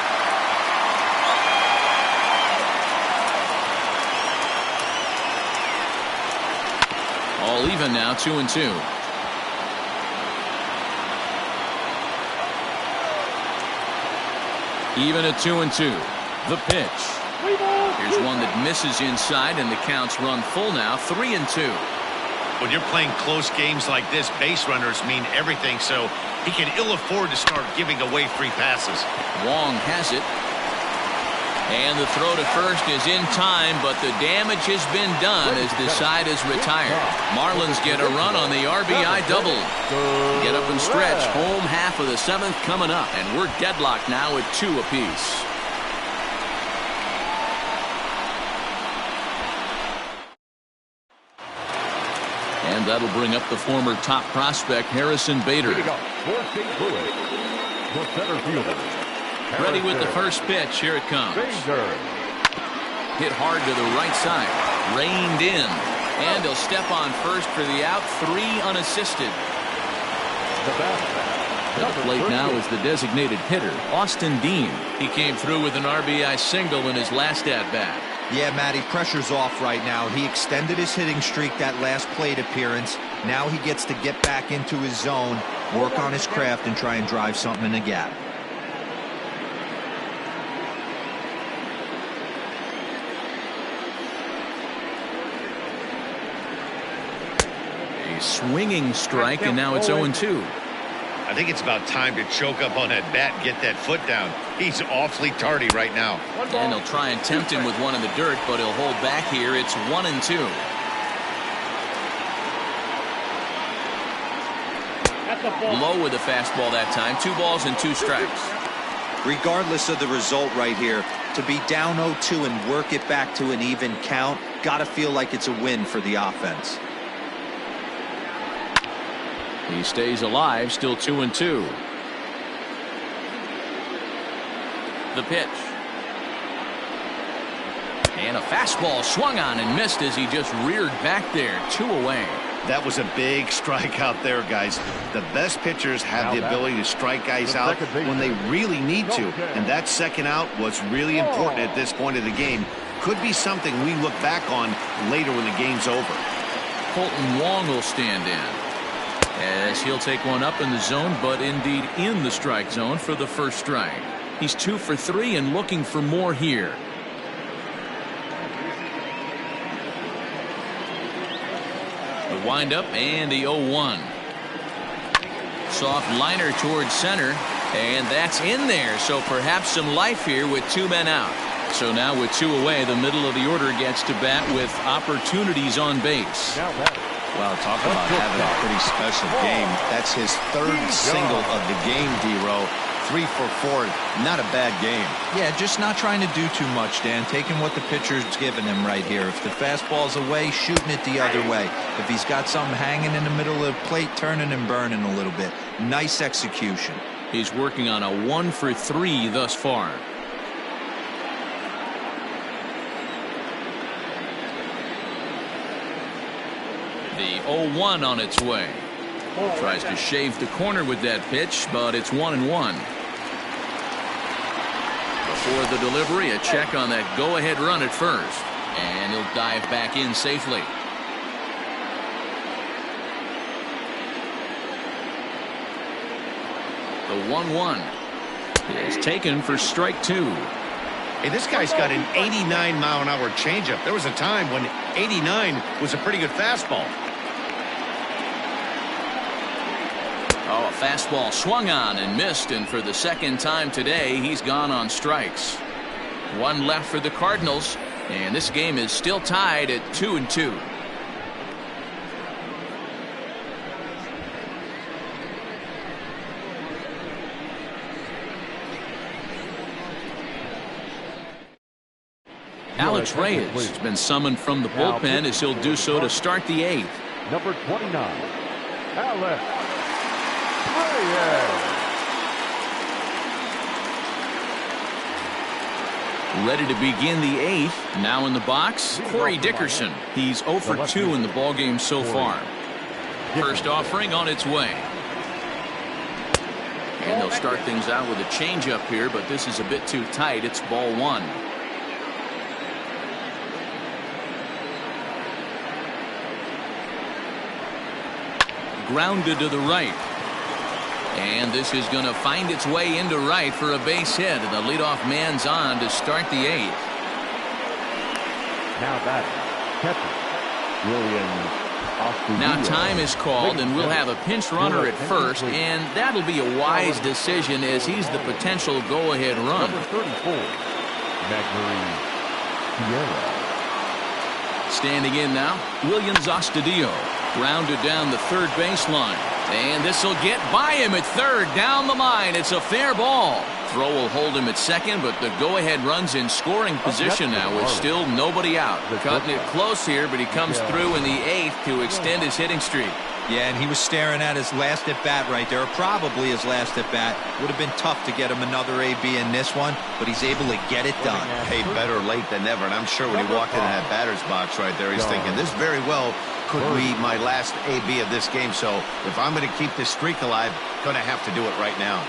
All even now, 2-2. Even at 2-2. The pitch. Here's one that misses inside, and the count's run full now, 3-2. When you're playing close games like this, base runners mean everything, so he can ill afford to start giving away free passes. Wong has it. And the throw to first is in time, but the damage has been done as the side is retired. Marlins get a run on the RBI double. Get up and stretch. Home half of the 7th coming up, and we're deadlocked now at 2 apiece. And that'll bring up the former top prospect, Harrison Bader. The center fielder. Ready with the first pitch. Here it comes. Hit hard to the right side. Reined in. And he'll step on first for the out. 3 unassisted. At the plate now is the designated hitter, Austin Dean. He came through with an RBI single in his last at-bat. Yeah, Matty, pressure's off right now. He extended his hitting streak that last plate appearance. Now he gets to get back into his zone, work on his craft, and try and drive something in the gap. Swinging strike, and now it's 0-2. I think it's about time to choke up on that bat and get that foot down. He's awfully tardy right now. And he'll try and tempt him with one in the dirt, but he'll hold back here. It's 1-2. Low with a fastball that time. 2 balls and 2 strikes. Regardless of the result right here, to be down 0-2 and work it back to an even count, gotta feel like it's a win for the offense. He stays alive, still 2-2. The pitch. And a fastball swung on and missed as he just reared back there. 2 away. That was a big strikeout there, guys. The best pitchers have the ability to strike guys out when they really need to. And that second out was really important at this point of the game. Could be something we look back on later when the game's over. Colton Wong will stand in, as he'll take one up in the zone, but indeed in the strike zone for the first strike. He's 2 for 3 and looking for more here. The windup and the 0-1. Soft liner towards center, and that's in there, so perhaps some life here with 2 men out. So now with 2 away, the middle of the order gets to bat with opportunities on base. Well, talk about having a pretty special game. That's his 3rd single of the game, D-Row. 3 for 4, not a bad game. Yeah, just not trying to do too much, Dan. Taking what the pitcher's giving him right here. If the fastball's away, shooting it the other way. If he's got something hanging in the middle of the plate, turning and burning a little bit. Nice execution. He's working on a 1 for 3 thus far. The 0-1 on its way. Tries to shave the corner with that pitch, but it's 1-1. Before the delivery, a check on that go-ahead run at first, and he'll dive back in safely. The 1-1 is taken for strike 2. Hey, this guy's got an 89-mile-an-hour changeup. There was a time when 89 was a pretty good fastball. Oh, a fastball swung on and missed, and for the second time today, he's gone on strikes. 1 left for the Cardinals, and this game is still tied at 2-2. Alex Reyes has been summoned from the bullpen as he'll do so to start the 8th. Number 29, Alex Reyes. Ready to begin the 8th. Now in the box, Corey Dickerson. He's 0 for 2 in the ballgame so far. First offering on its way. And they'll start things out with a changeup here, but this is a bit too tight. It's ball 1. Grounded to the right. And this is going to find its way into right for a base hit. And the leadoff man's on to start the 8th. Now that's catcher Williams. Now time is called, and we'll have a pinch runner at first, and that'll be a wise decision as he's the potential go-ahead run. Number 34, Magnery Sierra. Standing in now, Williams Astudillo. Grounded down the third baseline. And this will get by him at third, down the line. It's a fair ball. Throw will hold him at second, but the go-ahead run's in scoring position now with still nobody out. Cutting it close here, but he comes through in the 8th to extend his hitting streak. Yeah, and he was staring at his last at-bat right there, or probably his last at-bat. Would have been tough to get him another AB in this one, but he's able to get it done. Hey, better late than never, and I'm sure when he walked into that batter's box right there, he's thinking, this very well could be my last AB of this game, so if I'm going to keep this streak alive, going to have to do it right now.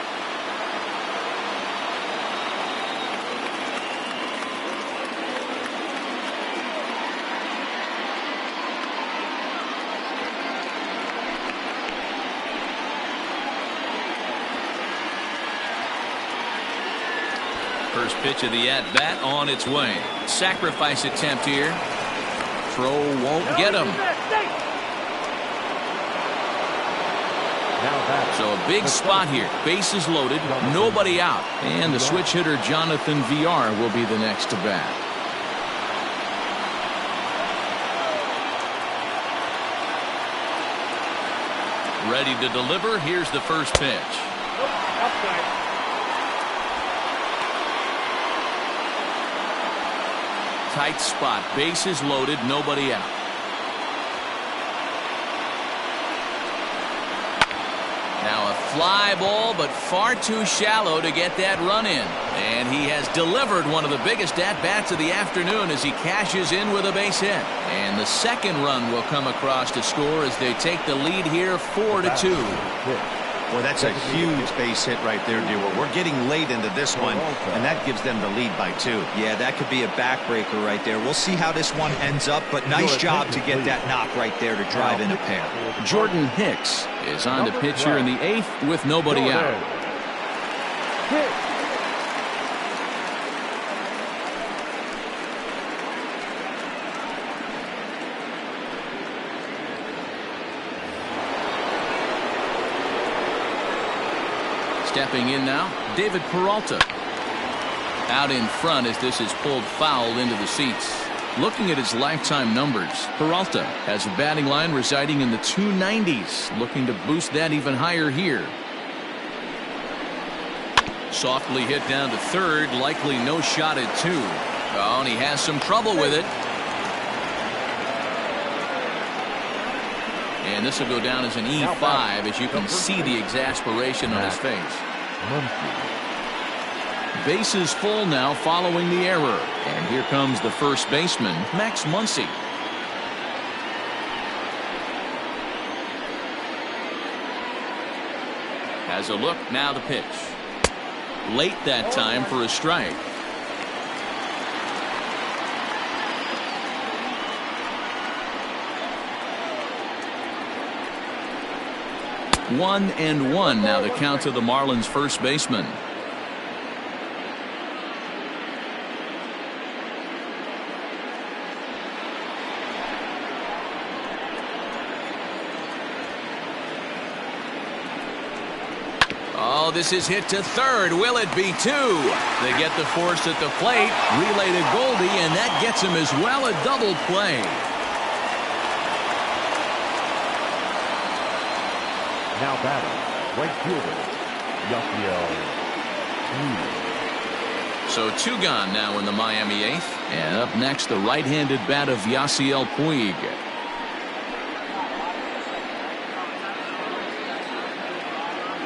First pitch of the at-bat on its way. Sacrifice attempt here. Throw won't get him. So a big spot here. Bases loaded, nobody out. And the switch hitter Jonathan VR will be the next to bat. Ready to deliver. Here's the first pitch. Tight spot. Bases loaded, nobody out. Now a fly ball, but far too shallow to get that run in. And he has delivered one of the biggest at-bats of the afternoon as he cashes in with a base hit. And the second run will come across to score as they take the lead here 4-2. Well, that's a huge base hit right there, Dewar. We're getting late into this one, and that gives them the lead by 2. Yeah, that could be a backbreaker right there. We'll see how this one ends up, but nice job to get that knock right there to drive in a pair. Jordan Hicks is on to pitch here in the 8th with nobody out. Stepping in now, David Peralta. Out in front as this is pulled foul into the seats. Looking at his lifetime numbers, Peralta has a batting line residing in the 290s. Looking to boost that even higher here. Softly hit down to third, likely no shot at 2. Oh, and he has some trouble with it. And this will go down as an E5 as you can see the exasperation on his face. Bases full now following the error. And here comes the first baseman, Max Muncy. Has a look, now the pitch. Late that time for a strike. One and one now the count to the Marlins first baseman. Oh, this is hit to third. Will it be 2? They get the force at the plate. Relay to Goldie, and that gets him as well. A double play. Now batting, right fielder, Yasiel. So 2 gone now in the Miami 8th. And up next, the right-handed bat of Yasiel Puig.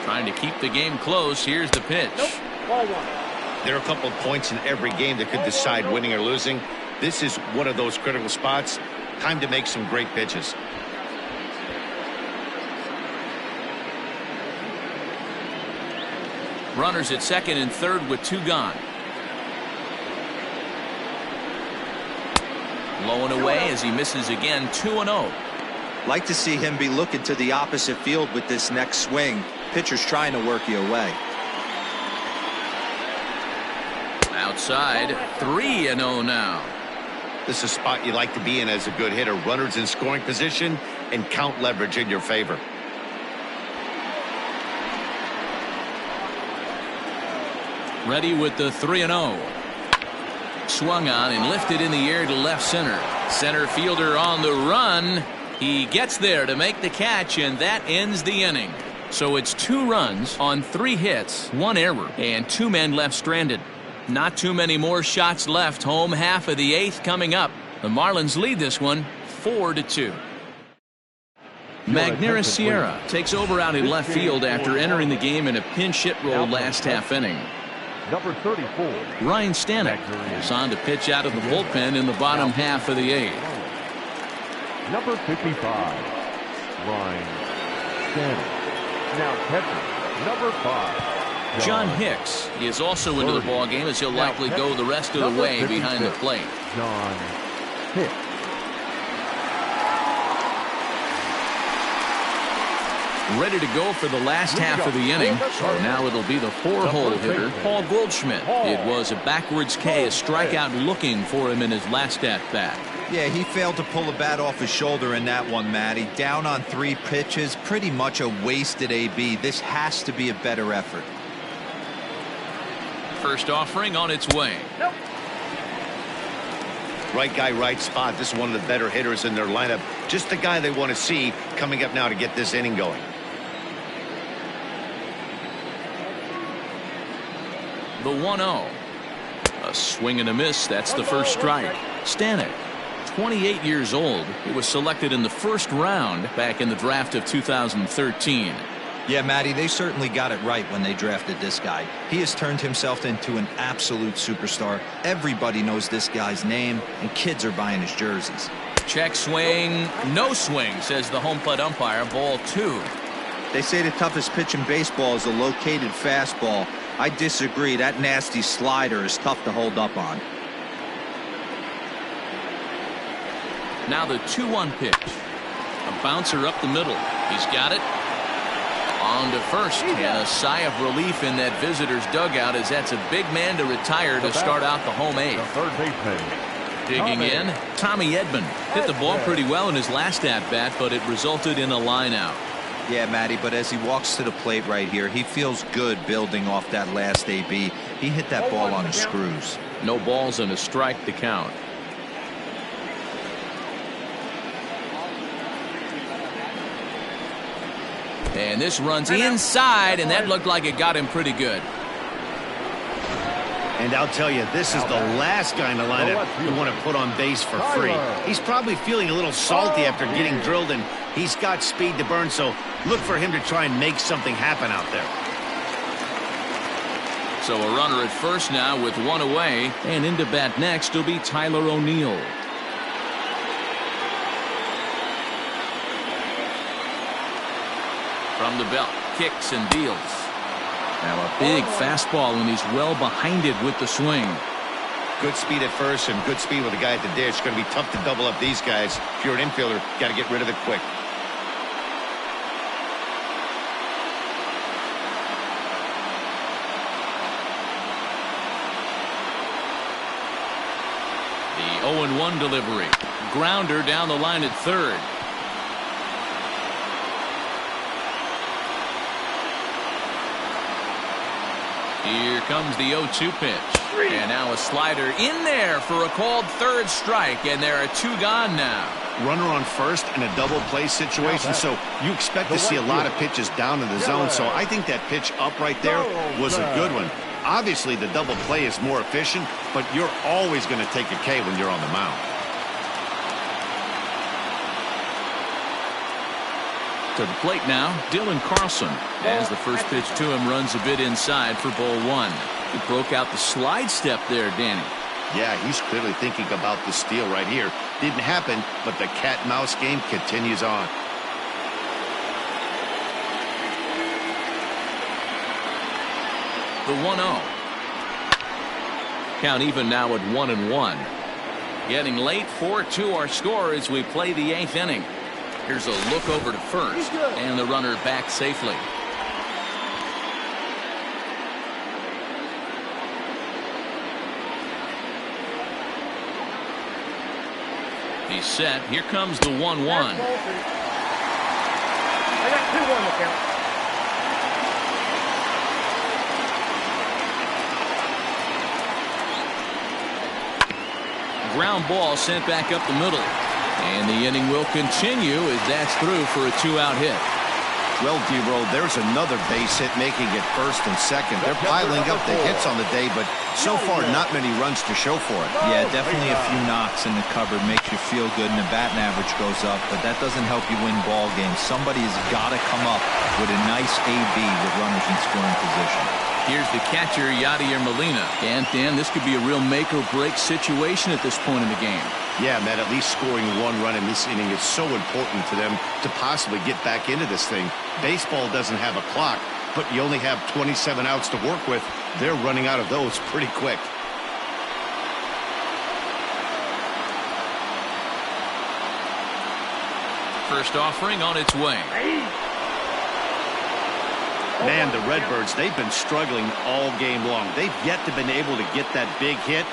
Trying to keep the game close. Here's the pitch. There are a couple of points in every game that could decide winning or losing. This is one of those critical spots. Time to make some great pitches. Runners at second and third with 2 gone. Low and away as he misses again. 2-0. Like to see him be looking to the opposite field with this next swing. Pitcher's trying to work you away. Outside, 3-0 now. This is a spot you like to be in as a good hitter. Runners in scoring position and count leverage in your favor. Ready with the 3-0. Swung on and lifted in the air to left center. Center fielder on the run. He gets there to make the catch, and that ends the inning. So it's 2 runs on 3 hits, 1 error, and 2 men left stranded. Not too many more shots left. Home half of the 8th coming up. The Marlins lead this one 4-2. Magneuris Sierra takes over out in left field after entering the game in a pinch hit role last half inning. Number 34. Ryan Stanek is on to pitch out of the bullpen in the bottom half of the 8th. Number 55. Ryan Stanek. Now catcher, number 5. John Hicks is also into the ball game as he'll likely go the rest of the way behind the plate. John Hicks. Ready to go for the last half of the inning. So now it'll be the 4-hole hitter, Paul Goldschmidt. It was a backwards K, a strikeout looking for him in his last at-bat. Yeah, he failed to pull the bat off his shoulder in that one, Matty. Down on 3 pitches, pretty much a wasted AB. This has to be a better effort. First offering on its way. Right guy, right spot. This is one of the better hitters in their lineup. Just the guy they want to see coming up now to get this inning going. The 1-0. A swing and a miss. That's the first strike. Stanek, 28 years old. He was selected in the first round back in the draft of 2013. Yeah, Matty, they certainly got it right when they drafted this guy. He has turned himself into an absolute superstar. Everybody knows this guy's name, and kids are buying his jerseys. Check swing, no swing, says the home plate umpire. Ball 2. They say the toughest pitch in baseball is a located fastball. I disagree. That nasty slider is tough to hold up on. Now the 2-1 pitch. A bouncer up the middle. He's got it. On to first, and a sigh of relief in that visitor's dugout as that's a big man to retire to start out the home eighth. The third baseman. Digging in, Tommy Edman hit the ball pretty well in his last at-bat, but it resulted in a line out. Yeah, Matty, but as he walks to the plate right here, he feels good building off that last AB. He hit that ball on the screws. No balls and a strike to count. And this runs inside, and that looked like it got him pretty good. And I'll tell you, this is the last guy in the lineup you want to put on base for free. He's probably feeling a little salty after getting drilled, and he's got speed to burn, so look for him to try and make something happen out there. So a runner at first now with one away, and into bat next will be Tyler O'Neill. From the belt, kicks and deals. Now a big fastball, and he's well behind it with the swing. Good speed at first and good speed with the guy at the dish. It's going to be tough to double up these guys. If you're an infielder, got to get rid of it quick. The 0-1 delivery. Grounder down the line at third. Here comes the 0-2 pitch. And now a slider in there for a called third strike, and there are two gone now. Runner on first in a double play situation, so you expect to see a lot of pitches down in the zone. So I think that pitch up right there was a good one. Obviously, the double play is more efficient, but you're always going to take a K when you're on the mound. To the plate now, Dylan Carlson. As the first pitch to him runs a bit inside for ball one. He broke out the slide step there, Danny. Yeah, he's clearly thinking about the steal right here. Didn't happen, but the cat-mouse game continues on. The 1-0. Count even now at 1-1. Getting late, 4-2 our score as we play the eighth inning. Here's a look over to first, and the runner back safely. He's set. Here comes the 1-1. I got 2 on the count. Ground ball sent back up the middle. And the inning will continue as that's through for a 2-out hit. Well, D-Roll, there's another base hit making it first and second. They're piling up the hits on the day, but so far not many runs to show for it. Yeah, definitely a few knocks in the cupboard makes you feel good, and the batting average goes up, but that doesn't help you win ball games. Somebody's got to come up with a nice AB with runners in scoring position. Here's the catcher, Yadier Molina. And, Dan, this could be a real make-or-break situation at this point in the game. Yeah, man, at least scoring one run in this inning is so important to them to possibly get back into this thing. Baseball doesn't have a clock, but you only have 27 outs to work with. They're running out of those pretty quick. First offering on its way. Man, the Redbirds, they've been struggling all game long. They've yet to been able to get that big hit.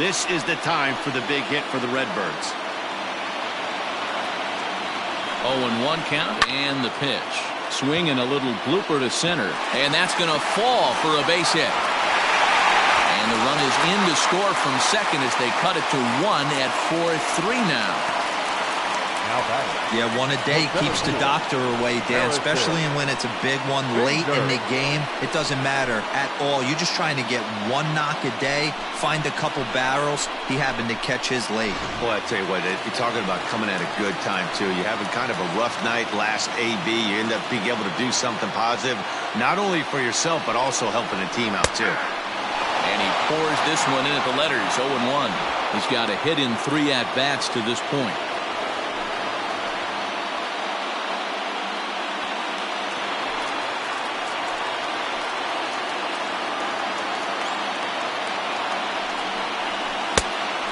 This is the time for the big hit for the Redbirds. 0-1 count and the pitch. Swing and a little blooper to center. And that's going to fall for a base hit. And the run is in to score from second as they cut it to 1 at 4-3 now. Yeah, one a day keeps the doctor away, Dan, especially when it's a big one late in the game. It doesn't matter at all. You're just trying to get one knock a day, find a couple barrels. He happened to catch his late. Boy, I tell you what, you're talking about coming at a good time, too. You're having kind of a rough night last AB. You end up being able to do something positive, not only for yourself, but also helping the team out, too. And he pours this one in at the letters, 0-1. He's got a hit in 3 at-bats to this point.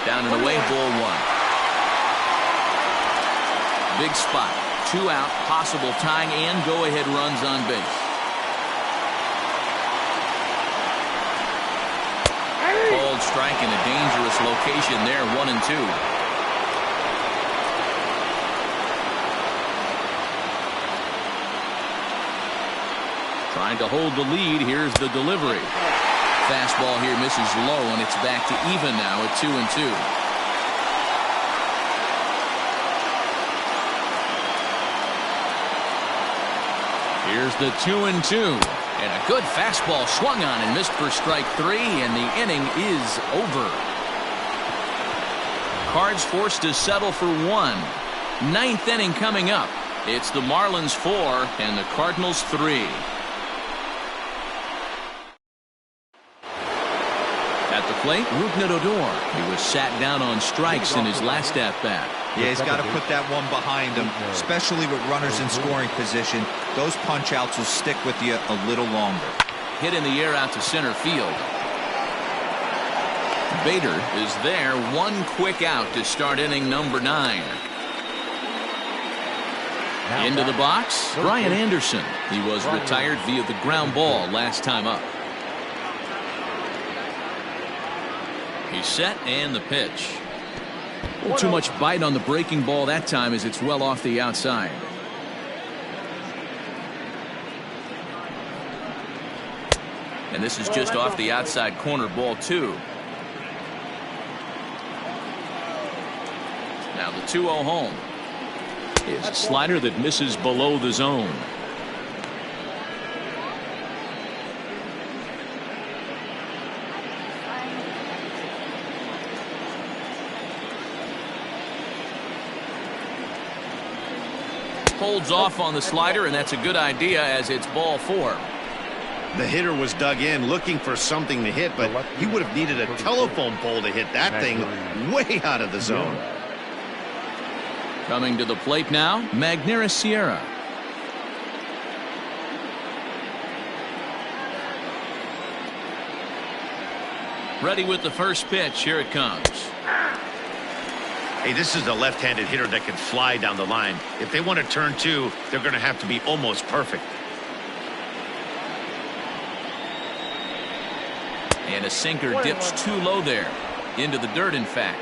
Down and away, ball one. Big spot. 2 out, possible tying and go-ahead runs on base. Called strike in a dangerous location there, 1-2. Trying to hold the lead. Here's the delivery. Fastball here misses low, and it's back to even now at 2-2. Here's the 2-2. And a good fastball swung on and missed for strike 3, and the inning is over. Cards forced to settle for 1. 9th inning coming up. It's the Marlins 4 and the Cardinals 3. At the plate, Rougned Odor. He was sat down on strikes in his last at-bat. Yeah, he's got to put that one behind him, especially with runners in scoring position. Those punch-outs will stick with you a little longer. Hit in the air out to center field. Bader is there. One quick out to start inning number 9. Into the box, Brian Anderson. He was retired via the ground ball last time up. He's set, and the pitch. Too much bite on the breaking ball that time as it's well off the outside. And this is just off the outside corner, ball 2. Now the 2-0 home. Is a slider that misses below the zone. Holds off on the slider, and that's a good idea as it's ball 4. The hitter was dug in looking for something to hit, but he would have needed a telephone pole to hit that thing way out of the zone. Coming to the plate now, Magneuris Sierra. Ready with the first pitch. Here it comes. Hey, this is a left-handed hitter that can fly down the line. If they want to turn 2, they're going to have to be almost perfect. And a sinker dips too low there. Into the dirt, in fact.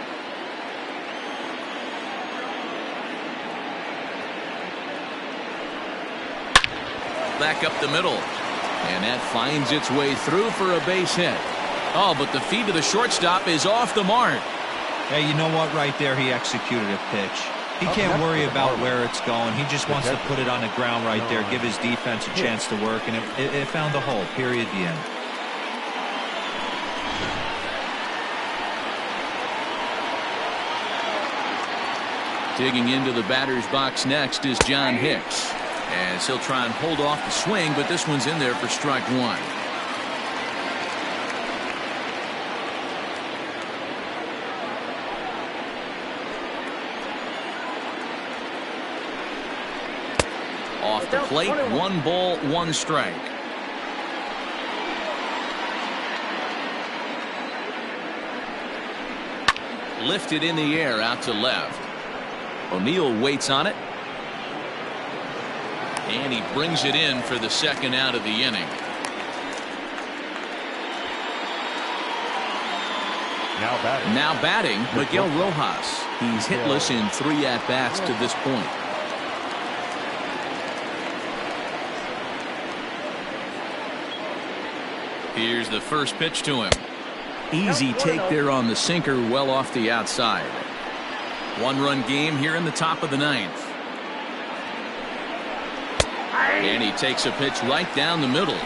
Back up the middle. And that finds its way through for a base hit. Oh, but the feed to the shortstop is off the mark. Hey, you know what? Right there, he executed a pitch. He can't worry about where it's going. He just wants to put it on the ground right there, give his defense a chance to work, and it found the hole. Period. The end. Digging into the batter's box next is John Hicks. As he'll try and hold off the swing, but this one's in there for strike 1. Off the plate, 1 ball, 1 strike. Lifted in the air out to left. O'Neill waits on it. And he brings it in for the second out of the inning. Now batting, Miguel Rojas. He's hitless in 3 at-bats to this point. Here's the first pitch to him. Easy take there on the sinker, well off the outside. 1-run game here in the top of the 9th. And he takes a pitch right down the middle.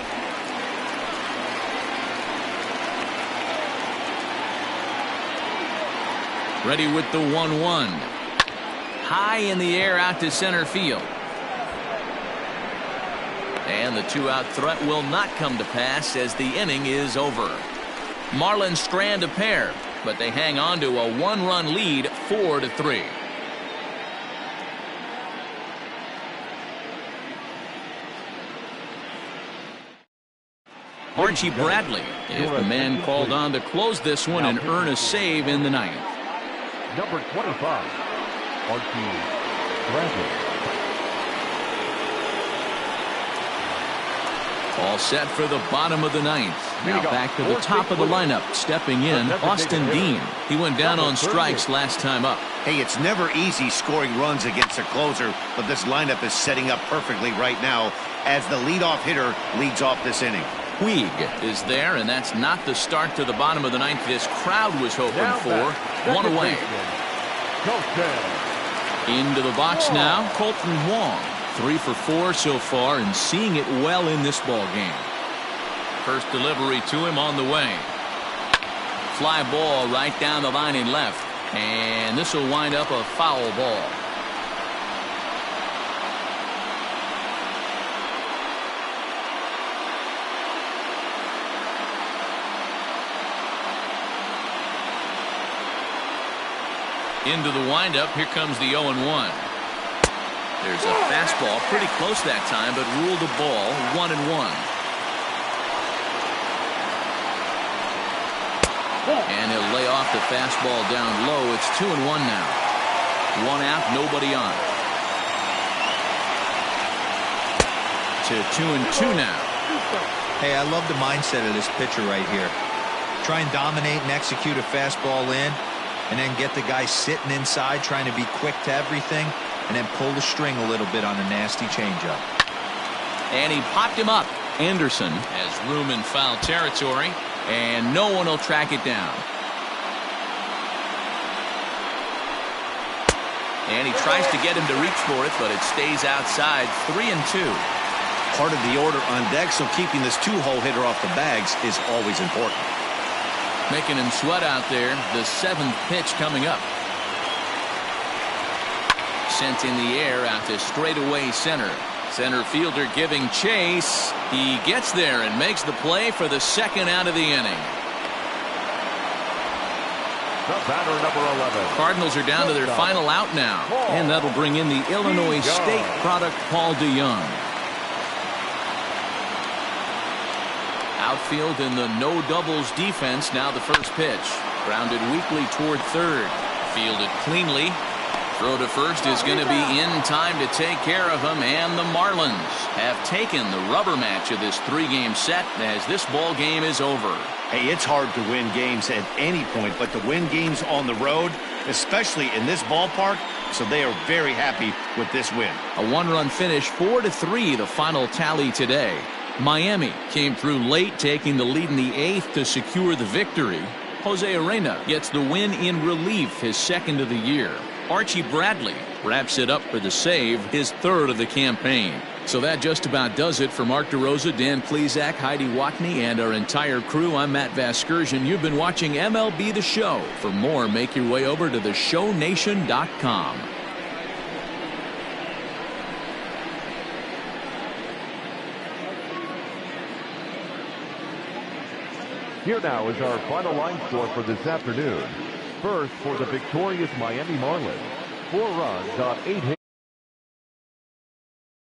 Ready with the 1-1. High in the air out to center field. And the 2-out threat will not come to pass as the inning is over. Marlins strand a pair, but they hang on to a 1-run lead, 4-3. Archie Bradley is the man called on to close this one and earn a save in the 9th. number 25, Archie Bradley. All set for the bottom of the ninth. Now back to the top of the lineup. Stepping in, Austin Dean. He went down on strikes last time up. Hey, it's never easy scoring runs against a closer, but this lineup is setting up perfectly right now as the leadoff hitter leads off this inning. Puig is there, and that's not the start to the bottom of the ninth this crowd was hoping for. One away. Into the box now, Colton Wong. 3 for 4 so far and seeing it well in this ball game. First delivery to him on the way. Fly ball right down the line in left. And this will wind up a foul ball. Into the windup. Here comes the 0-1. There's a fastball pretty close that time, but ruled a ball 1-1. And he'll lay off the fastball down low. It's 2-1 now. 1 out, nobody on. To 2-2 now. Hey, I love the mindset of this pitcher right here. Try and dominate and execute a fastball in, and then get the guy sitting inside trying to be quick to everything, and then pull the string a little bit on a nasty changeup. And he popped him up. Anderson has room in foul territory, and no one will track it down. And he tries to get him to reach for it, but it stays outside. 3-2. Part of the order on deck, so keeping this two-hole hitter off the bags is always important. Making him sweat out there. The 7th pitch coming up. Sent in the air out to straightaway center. Center fielder giving chase. He gets there and makes the play for the 2nd out of the inning. The batter, number 11. Cardinals are down to their final out now. And that'll bring in the Illinois State product, Paul DeYoung. Outfield in the no doubles defense. Now the first pitch. Grounded weakly toward third. Fielded cleanly. Throw to first is going to be in time to take care of him, and the Marlins have taken the rubber match of this 3-game set as this ball game is over. Hey, it's hard to win games at any point, but to win games on the road, especially in this ballpark, so they are very happy with this win. A 1-run finish, 4-3, the final tally today. Miami came through late, taking the lead in the 8th to secure the victory. Jose Arena gets the win in relief, his 2nd of the year. Archie Bradley wraps it up for the save, his 3rd of the campaign. So that just about does it for Mark DeRosa, Dan Plesac, Heidi Watney, and our entire crew. I'm Matt Vasgersian. You've been watching MLB The Show. For more, make your way over to theshownation.com. Here now is our final line score for this afternoon. First, for the victorious Miami Marlins, 4 runs on 8 hits.